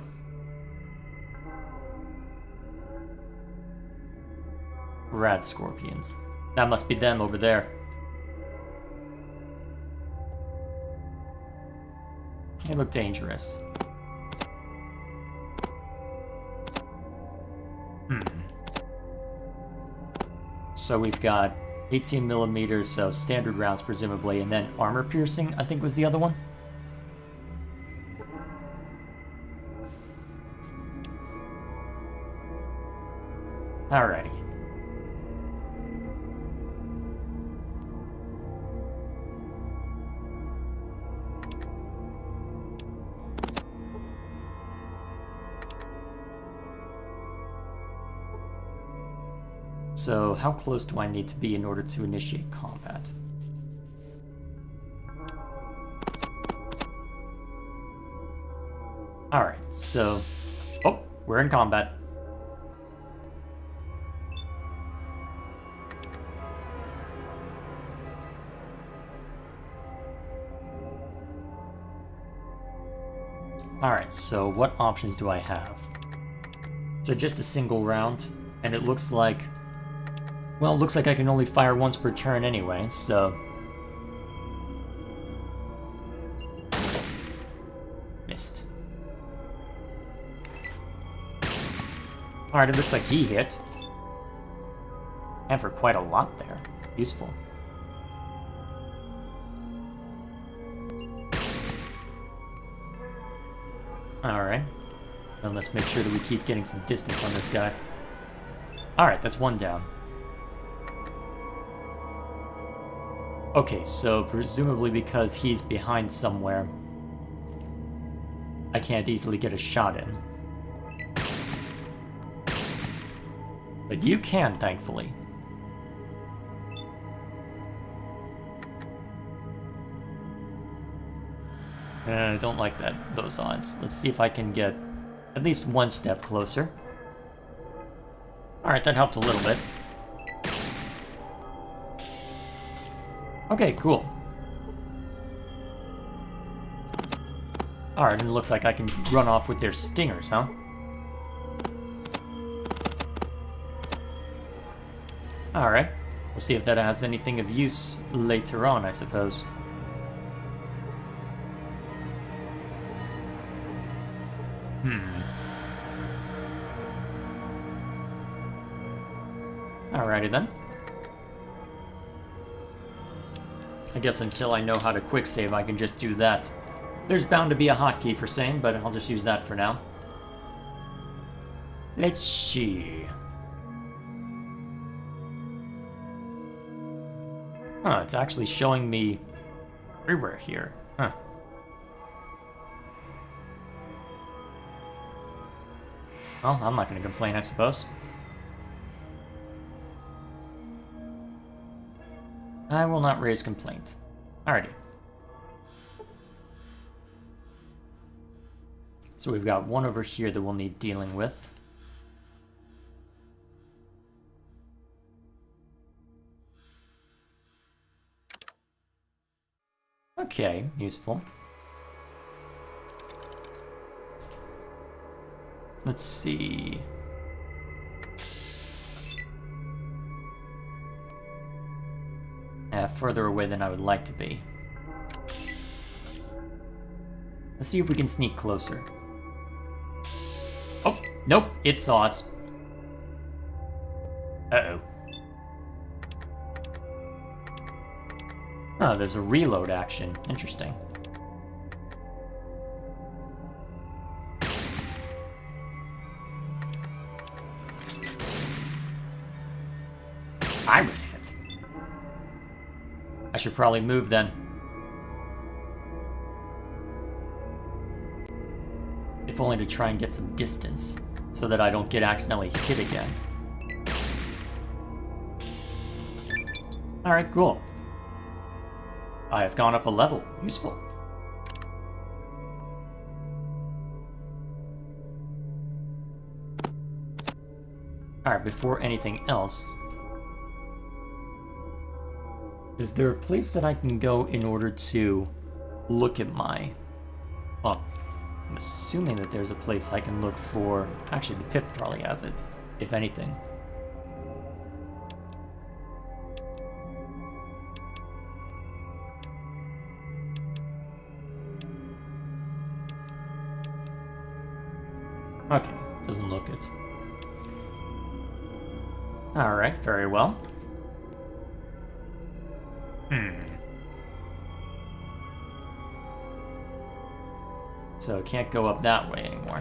Rad scorpions. That must be them over there. They look dangerous. So we've got 18 millimeters, so standard rounds presumably, and then armor piercing, I think was the other one. Alrighty. So, how close do I need to be in order to initiate combat? Alright, so... Oh, we're in combat. Alright, so what options do I have? So just a single round, and it looks like... Well, it looks like I can only fire once per turn anyway, so... Missed. Alright, it looks like he hit. And for quite a lot there. Useful. Alright. Then let's make sure that we keep getting some distance on this guy. Alright, that's one down. Okay, so presumably because he's behind somewhere, I can't easily get a shot in. But you can, thankfully. I don't like those odds. Let's see if I can get at least one step closer. Alright, that helped a little bit. Okay, cool. Alright, and it looks like I can run off with their stingers, huh? Alright. We'll see if that has anything of use later on, I suppose. Alrighty then. I guess until I know how to quick save, I can just do that. There's bound to be a hotkey for same, but I'll just use that for now. Let's see. Huh, it's actually showing me everywhere here. Huh. Well, I'm not going to complain, I suppose. I will not raise complaint. Alrighty. So we've got one over here that we'll need dealing with. Okay, useful. Let's see. Further away than I would like to be. Let's see if we can sneak closer. Oh, nope, it saw us. Uh-oh. Oh, there's a reload action. Interesting. I was hit. I should probably move then. If only to try and get some distance, so that I don't get accidentally hit again. Alright, cool. I have gone up a level. Useful. Alright, before anything else, is there a place that I can go in order to look at my... Well, I'm assuming that there's a place I can look for... Actually, the pip probably has it, if anything. Okay, doesn't look it. Alright, very well. So can't go up that way anymore.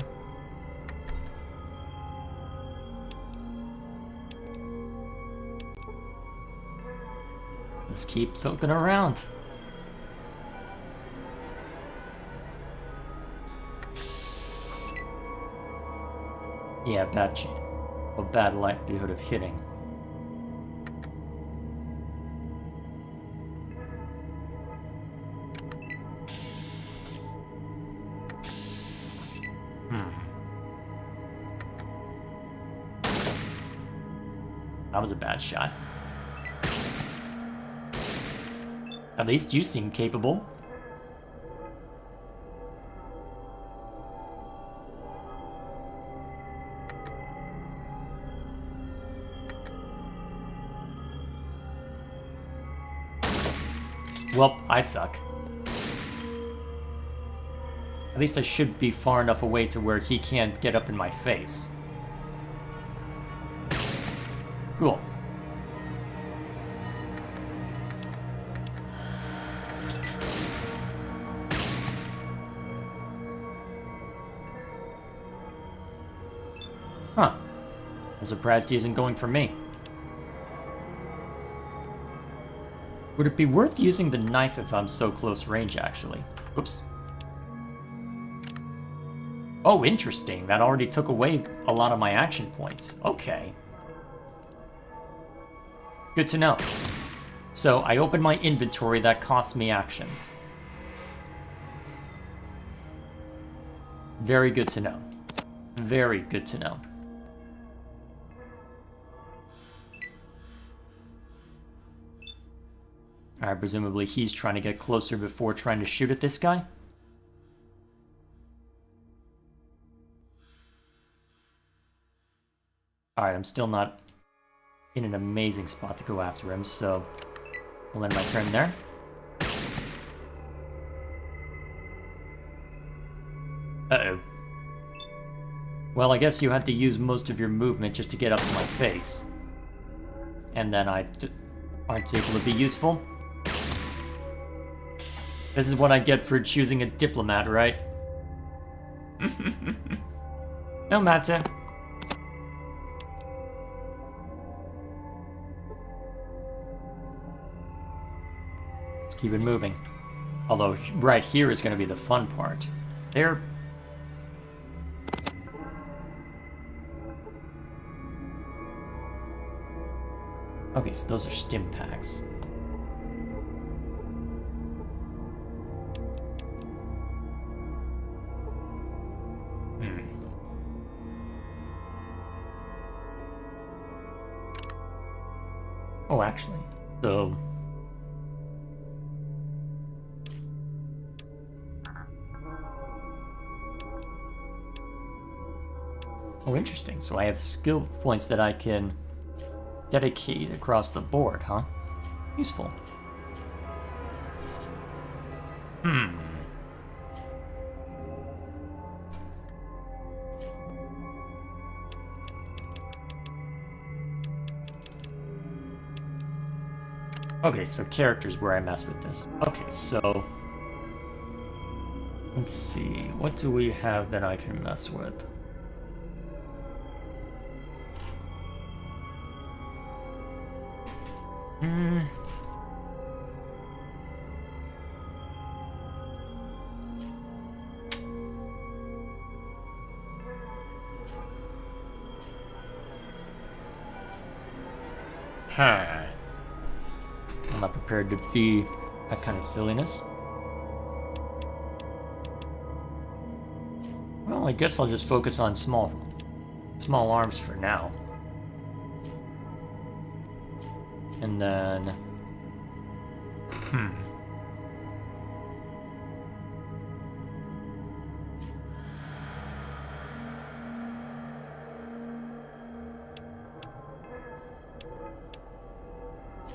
Let's keep looking around. Yeah, bad chance. Or bad likelihood of hitting. That was a bad shot. At least you seem capable. Well, I suck. At least I should be far enough away to where he can't get up in my face. Cool. Huh. I'm surprised he isn't going for me. Would it be worth using the knife if I'm so close range, actually? Oops. Oh, interesting. That already took away a lot of my action points. Okay. Good to know. So, I opened my inventory, that costs me actions. Very good to know. Very good to know. Alright, presumably he's trying to get closer before trying to shoot at this guy. Alright, I'm still not in an amazing spot to go after him, so I'll end my turn there. Uh-oh. Well, I guess you had to use most of your movement just to get up to my face. And then I aren't able to be useful. This is what I get for choosing a diplomat, right? No matter. Let's keep it moving. Although, right here is going to be the fun part. There. Okay, so those are stim packs. Oh, actually, so... Oh, interesting. So I have skill points that I can dedicate across the board, huh? Useful. Okay, so characters where I mess with this. Okay, so... Let's see, what do we have that I can mess with? Huh. I'm not prepared to be that kind of silliness. Well, I guess I'll just focus on small arms for now. And then...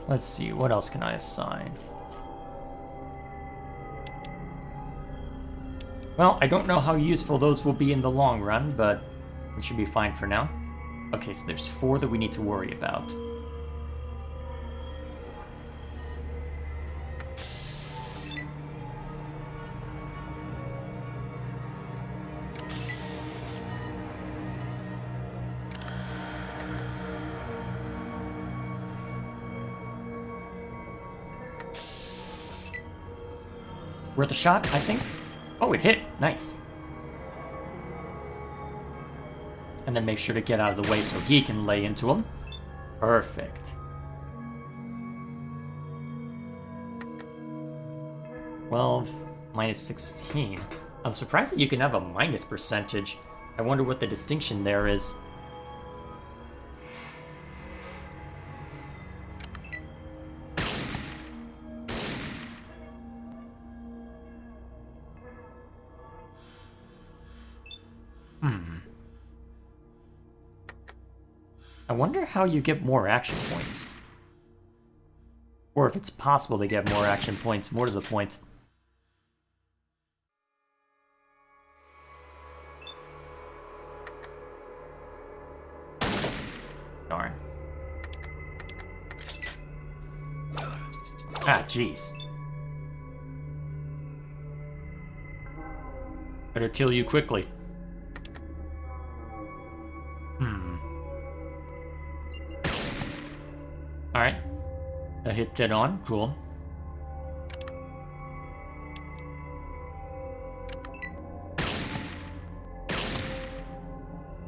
Let's see, what else can I assign? Well, I don't know how useful those will be in the long run, but it should be fine for now. Okay, so there's 4 that we need to worry about. Worth a shot, I think. Oh, it hit. Nice. And then make sure to get out of the way so he can lay into him. Perfect. Well, minus 16. I'm surprised that you can have a minus percentage. I wonder what the distinction there is. I wonder how you get more action points. Or if it's possible to get more action points, more to the point. Darn. Ah, jeez. Better kill you quickly. Alright. A hit dead on. Cool.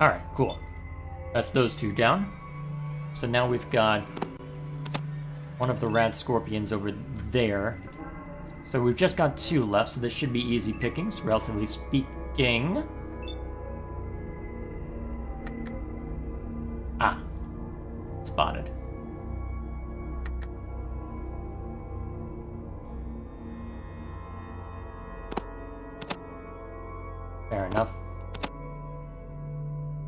Alright, cool. That's those 2 down. So now we've got one of the rad scorpions over there. So we've just got 2 left, so this should be easy pickings, relatively speaking. Ah. Spotted. Fair enough.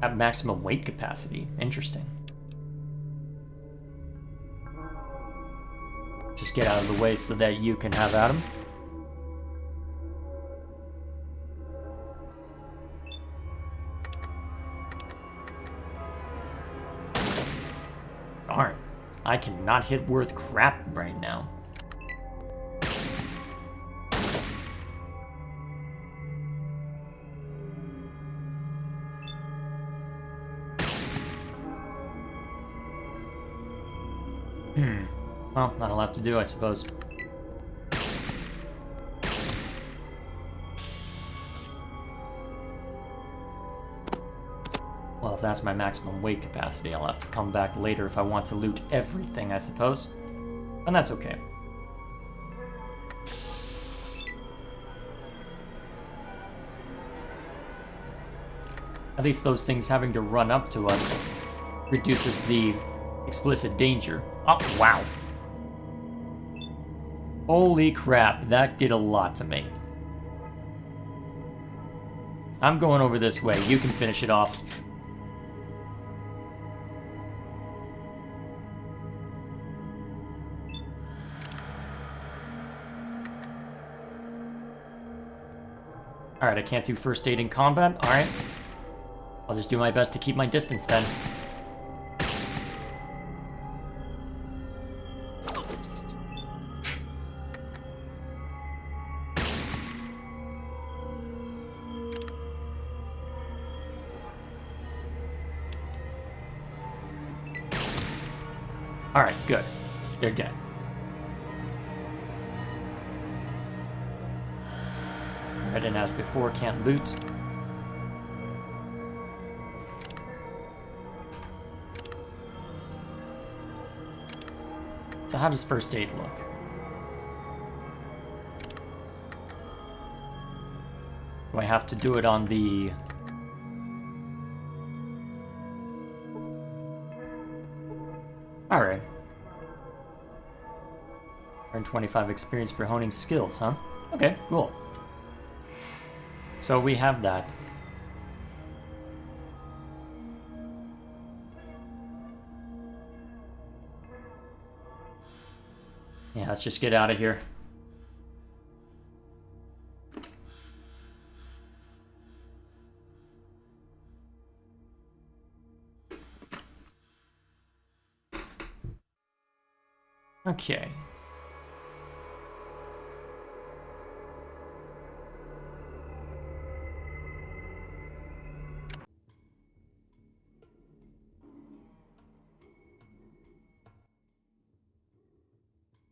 At maximum weight capacity. Interesting. Just get out of the way so that you can have at him. Darn. I cannot hit worth crap right now. Well, that'll have to do, I suppose. Well, if that's my maximum weight capacity, I'll have to come back later if I want to loot everything, I suppose. And that's okay. At least those things having to run up to us reduces the explicit danger. Oh, wow. Holy crap, that did a lot to me. I'm going over this way. You can finish it off. Alright, I can't do first aid in combat. Alright. I'll just do my best to keep my distance then. Alright, good. They're dead. Alright, and as before, can't loot. So how does first aid look? Do I have to do it on the... Alright. Earn 25 experience for honing skills, huh? Okay, cool. So we have that. Yeah, let's just get out of here. Okay.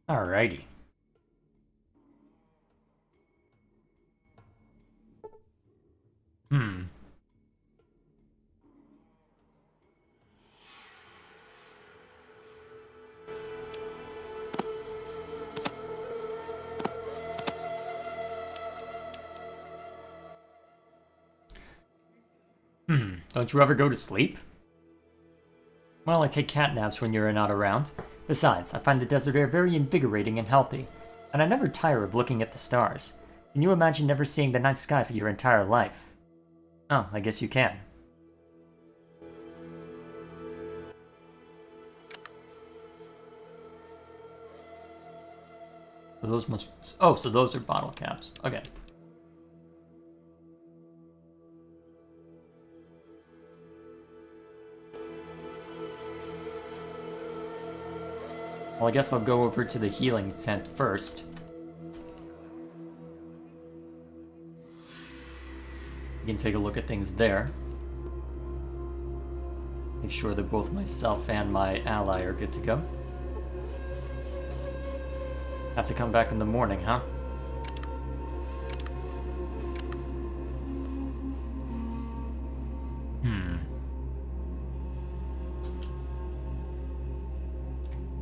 Alrighty. Hmm. Don't you ever go to sleep? Well, I take cat naps when you're not around. Besides, I find the desert air very invigorating and healthy, and I never tire of looking at the stars. Can you imagine never seeing the night sky for your entire life? Oh, I guess you can. So those must... Oh, so those are bottle caps. Okay. Well, I guess I'll go over to the healing tent first. You can take a look at things there. Make sure that both myself and my ally are good to go. Have to come back in the morning, huh?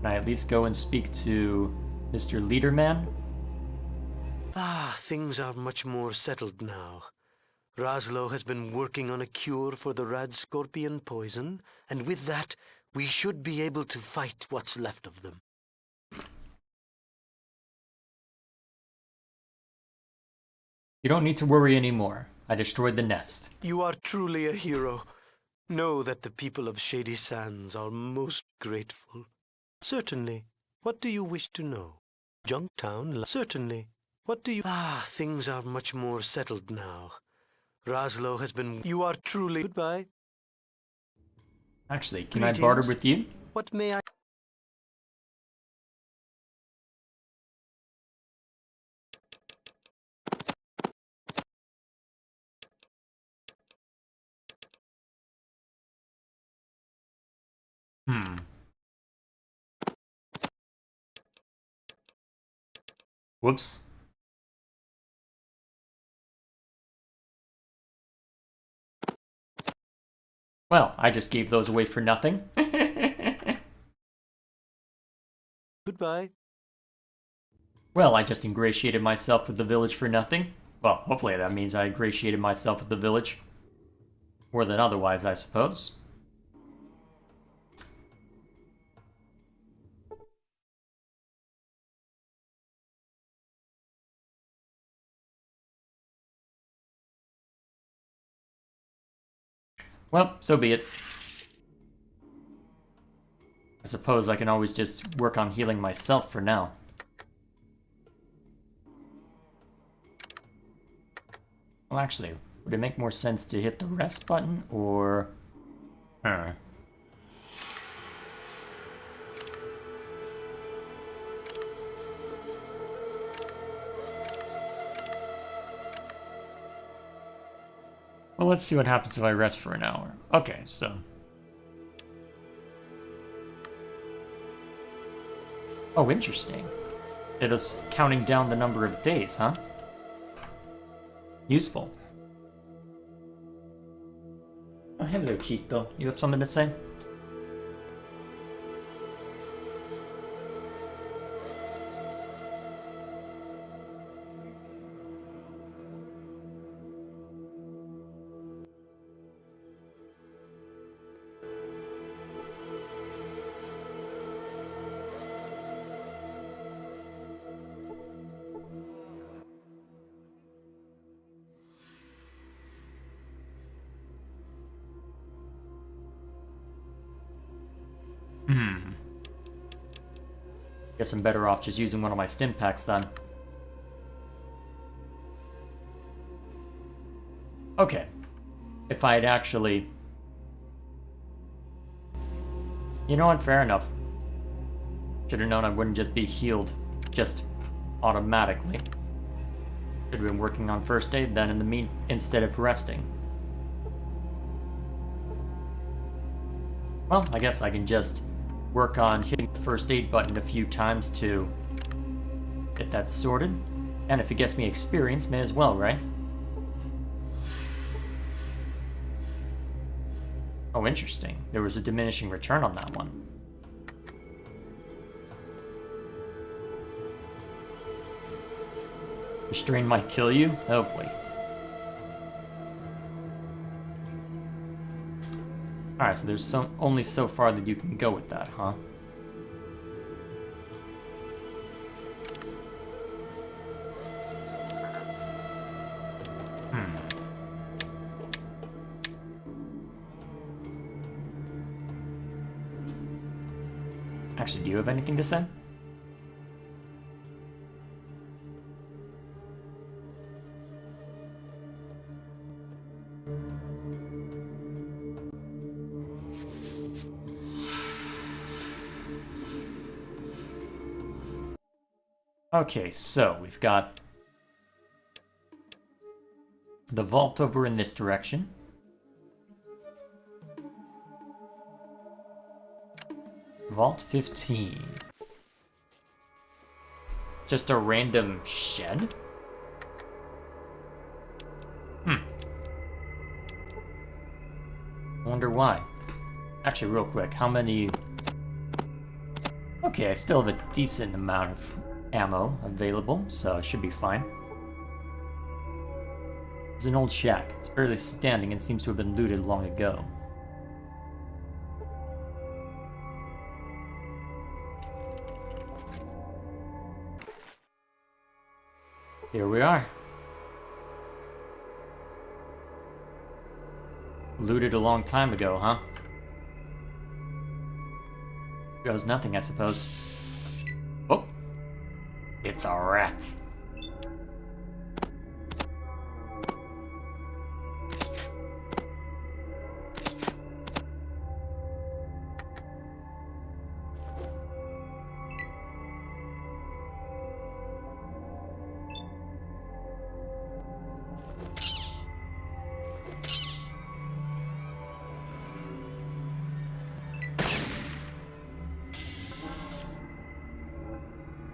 Can I at least go and speak to Mr. Leaderman? Ah, things are much more settled now. Raslo has been working on a cure for the rad scorpion poison, and with that, we should be able to fight what's left of them. You don't need to worry anymore. I destroyed the nest. You are truly a hero. Know that the people of Shady Sands are most grateful. Certainly. What do you wish to know? Junktown? Certainly. What do you... Ah, things are much more settled now. Raslo has been... You are truly... Goodbye. Actually, can I barter with you? What may I... Whoops. Well, I just gave those away for nothing. Goodbye. Well, I just ingratiated myself with the village for nothing. Well, hopefully that means I ingratiated myself with the village. More than otherwise, I suppose. Well, so be it. I suppose I can always just work on healing myself for now. Well, actually, would it make more sense to hit the rest button, or... Well, let's see what happens if I rest for an hour. Okay, so... Oh, interesting. It is counting down the number of days, huh? Useful. Oh, hello, Chito. You have something to say? Guess I'm better off just using one of my stim packs then. Okay. If I had actually... You know what? Fair enough. Should have known I wouldn't just be healed just automatically. Should have been working on first aid then instead of resting. Well, I guess I can just work on hitting the first aid button a few times to get that sorted. And if it gets me experience, may as well, right? Oh, interesting. There was a diminishing return on that one. Restrain might kill you? Oh boy. Alright, so there's only so far that you can go with that, huh? Actually, do you have anything to say? Okay, so we've got the vault over in this direction. Vault 15. Just a random shed? I wonder why. Actually, real quick, how many... Okay, I still have a decent amount of ammo available, so it should be fine. It's an old shack. It's barely standing and seems to have been looted long ago. Here we are. Looted a long time ago, huh? Goes nothing, I suppose. Oh! It's a rat.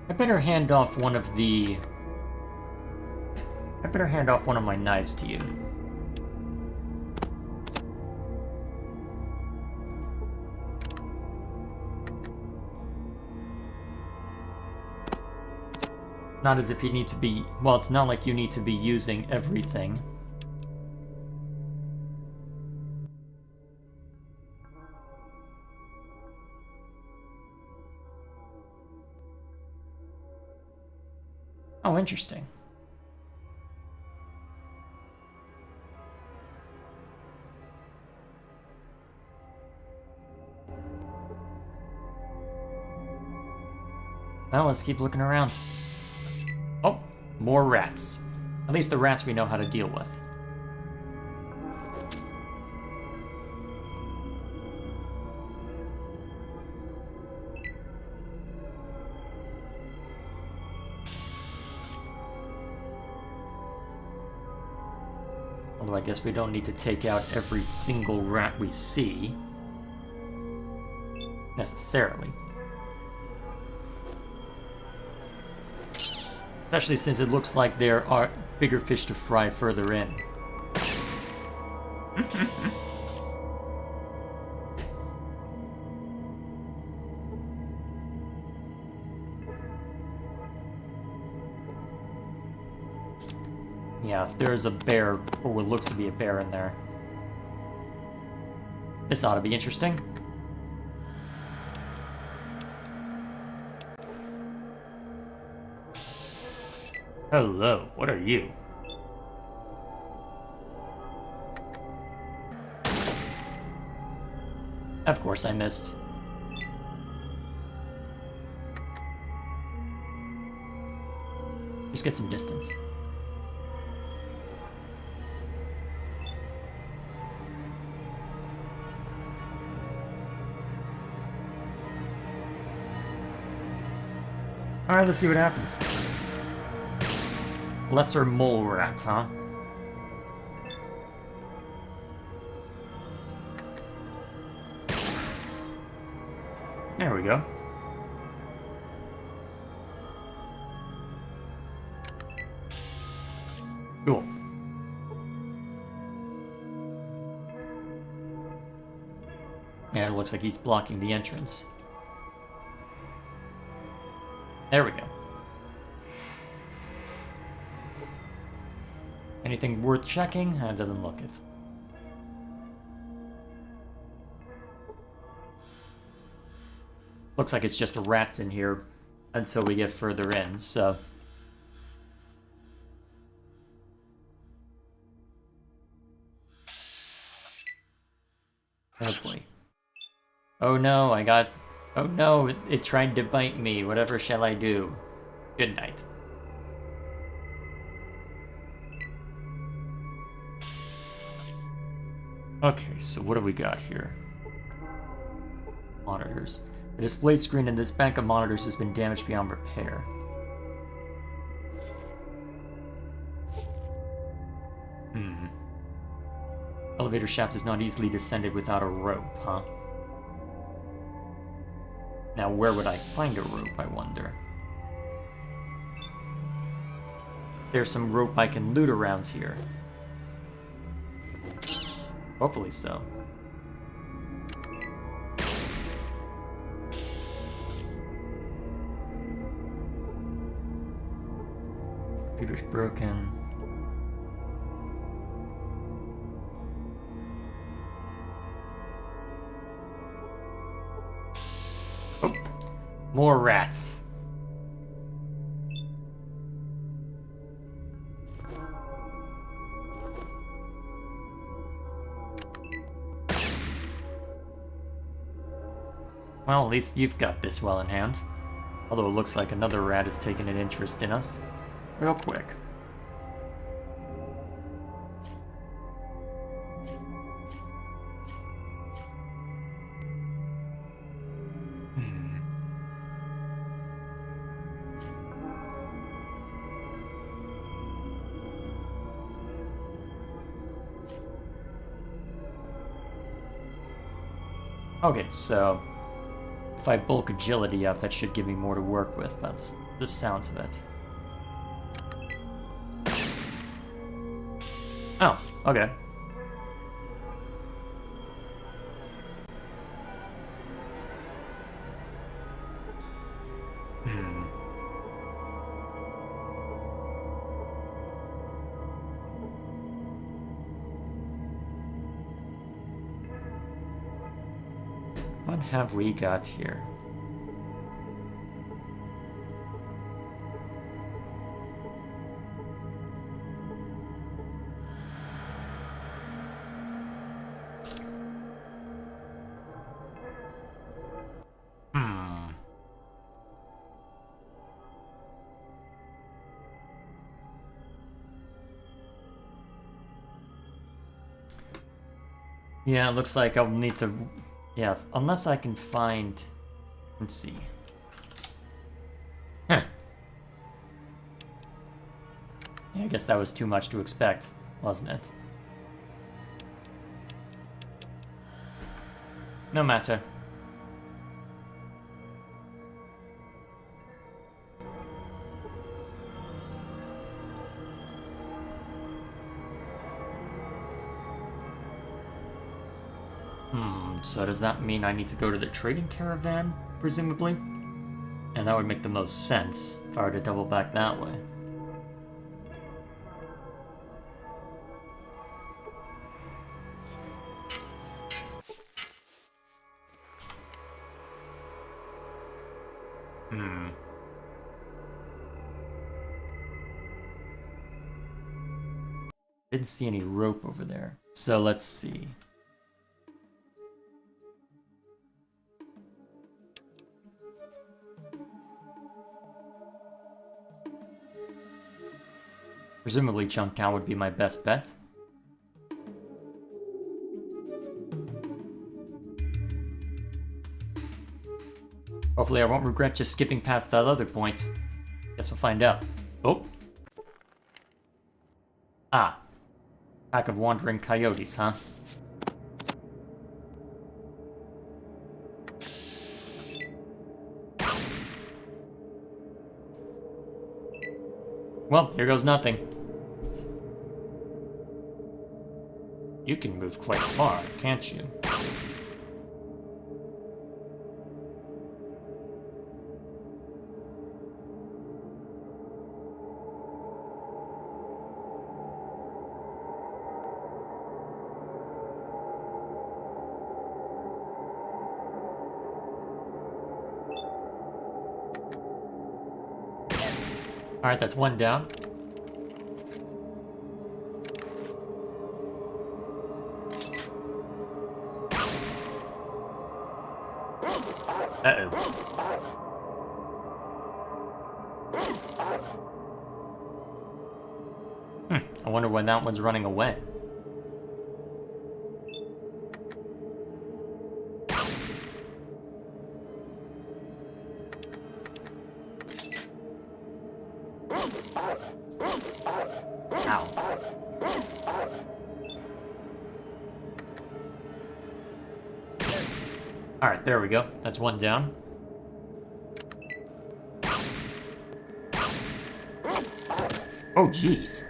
I better hand off one of my knives to you. Not as if you need to be... Well, it's not like you need to be using everything. Oh, interesting. Well, let's keep looking around. Oh, more rats. At least the rats we know how to deal with. Although I guess we don't need to take out every single rat we see. Necessarily. Especially since it looks like there are bigger fish to fry further in. Yeah, if there's a bear, or what looks to be a bear in there. This ought to be interesting. Hello, what are you? Of course I missed. Just get some distance. Alright, let's see what happens. Lesser mole rat, huh? There we go. Cool. Yeah, it looks like he's blocking the entrance. There we go. Anything worth checking? It doesn't look it. Looks like it's just rats in here until we get further in, so... Oh boy. Oh no, I got... Oh no, it tried to bite me. Whatever shall I do? Good night. Okay, so what do we got here? Monitors. The display screen in this bank of monitors has been damaged beyond repair. Elevator shaft is not easily descended without a rope, huh? Now where would I find a rope, I wonder? There's some rope I can loot around here. Hopefully so. Computer's broken. Oh, more rats. Well, at least you've got this well in hand. Although it looks like another rat has taken an interest in us. Real quick. Okay, so... if I bulk agility up, that should give me more to work with, by the sounds of it. Oh, okay. What have we got here? Yeah, it looks like I'll need to... Yeah, unless I can find... Let's see. Huh. Yeah, I guess that was too much to expect, wasn't it? No matter. So does that mean I need to go to the trading caravan, presumably? And that would make the most sense if I were to double back that way. Didn't see any rope over there. So let's see. Presumably Junktown would be my best bet. Hopefully I won't regret just skipping past that other point. Guess we'll find out. Oh. Ah. Pack of wandering coyotes, huh? Well, here goes nothing. You can move quite far, can't you? Alright, that's one down. Uh-oh. I wonder when that one's running away. Ow. Alright, there we go. That's one down. Oh, jeez.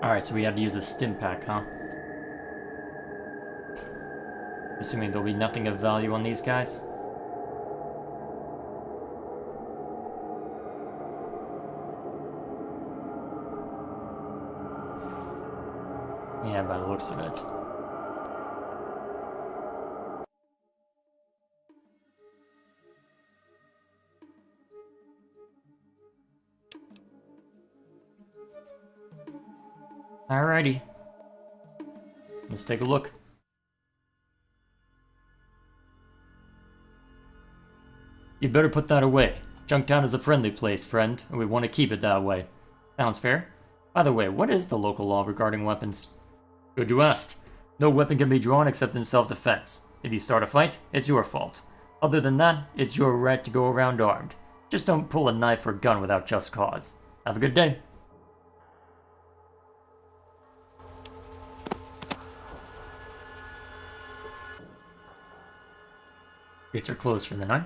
Alright, so we had to use a stim pack, huh? Assuming there'll be nothing of value on these guys. Yeah, by the looks of it. Alrighty. Let's take a look. You better put that away. Junktown is a friendly place, friend, and we want to keep it that way. Sounds fair? By the way, what is the local law regarding weapons? Good you asked. No weapon can be drawn except in self-defense. If you start a fight, it's your fault. Other than that, it's your right to go around armed. Just don't pull a knife or gun without just cause. Have a good day. Gates are closed for the night.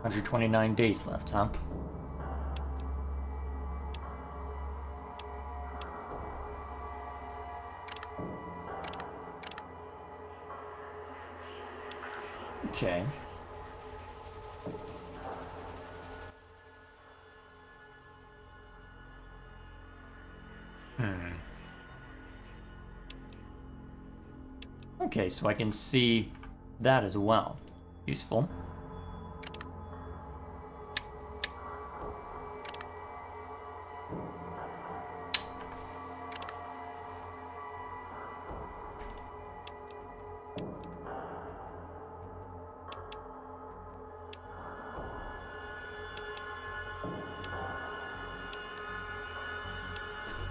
129 days left, huh? Okay. Okay, so I can see that as well. Useful.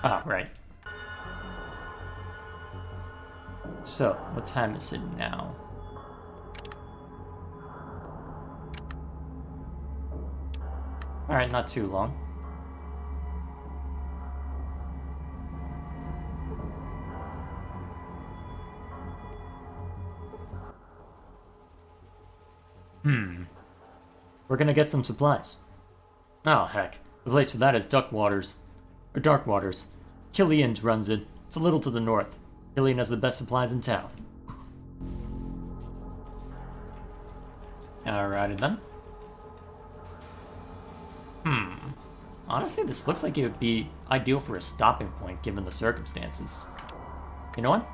Ah, right. So, what time is it now? Alright, not too long. We're gonna get some supplies. Oh, heck. The place for that is Duckwaters. Or Darkwaters. Killian runs it. It's a little to the north. Killian has the best supplies in town. Alrighty then. Honestly, this looks like it would be ideal for a stopping point given the circumstances. You know what?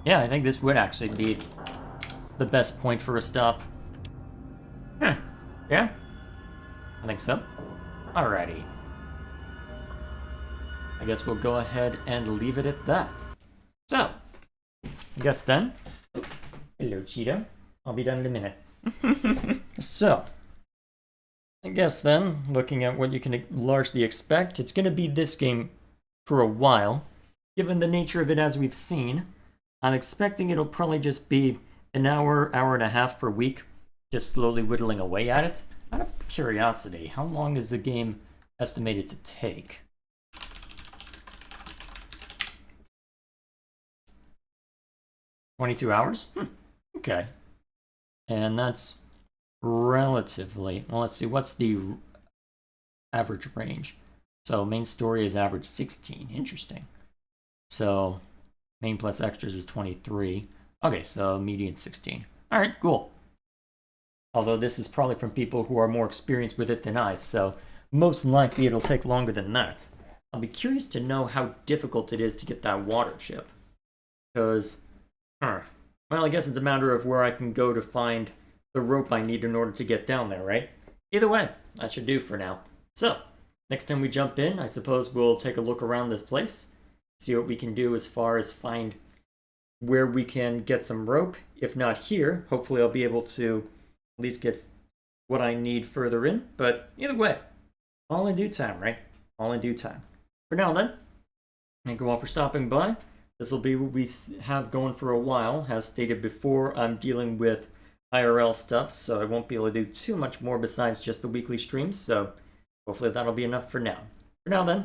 Yeah, I think this would actually be the best point for a stop. Yeah? I think so. Alrighty. I guess we'll go ahead and leave it at that. So, I guess then... Hello, Cheeto. I'll be done in a minute. So, I guess then, looking at what you can largely expect, it's going to be this game for a while. Given the nature of it as we've seen, I'm expecting it'll probably just be an hour, hour and a half per week, just slowly whittling away at it. Out of curiosity, how long is the game estimated to take? "22 hours? Okay. And that's relatively... Well, let's see, what's the average range? So, main story is average 16. Interesting. So, main plus extras is 23. Okay, so median 16. Alright, cool. Although this is probably from people who are more experienced with it than I, so most likely it'll take longer than that. I'll be curious to know how difficult it is to get that water chip. Because, well, I guess it's a matter of where I can go to find the rope I need in order to get down there, right? Either way, that should do for now. So, next time we jump in, I suppose we'll take a look around this place, see what we can do as far as find where we can get some rope. If not here, hopefully I'll be able to at least get what I need further in. But either way, all in due time, right? All in due time. For now then, thank you all for stopping by. This will be what we have going for a while. As stated before, I'm dealing with IRL stuff, so I won't be able to do too much more besides just the weekly streams, so hopefully that'll be enough for now. For now then,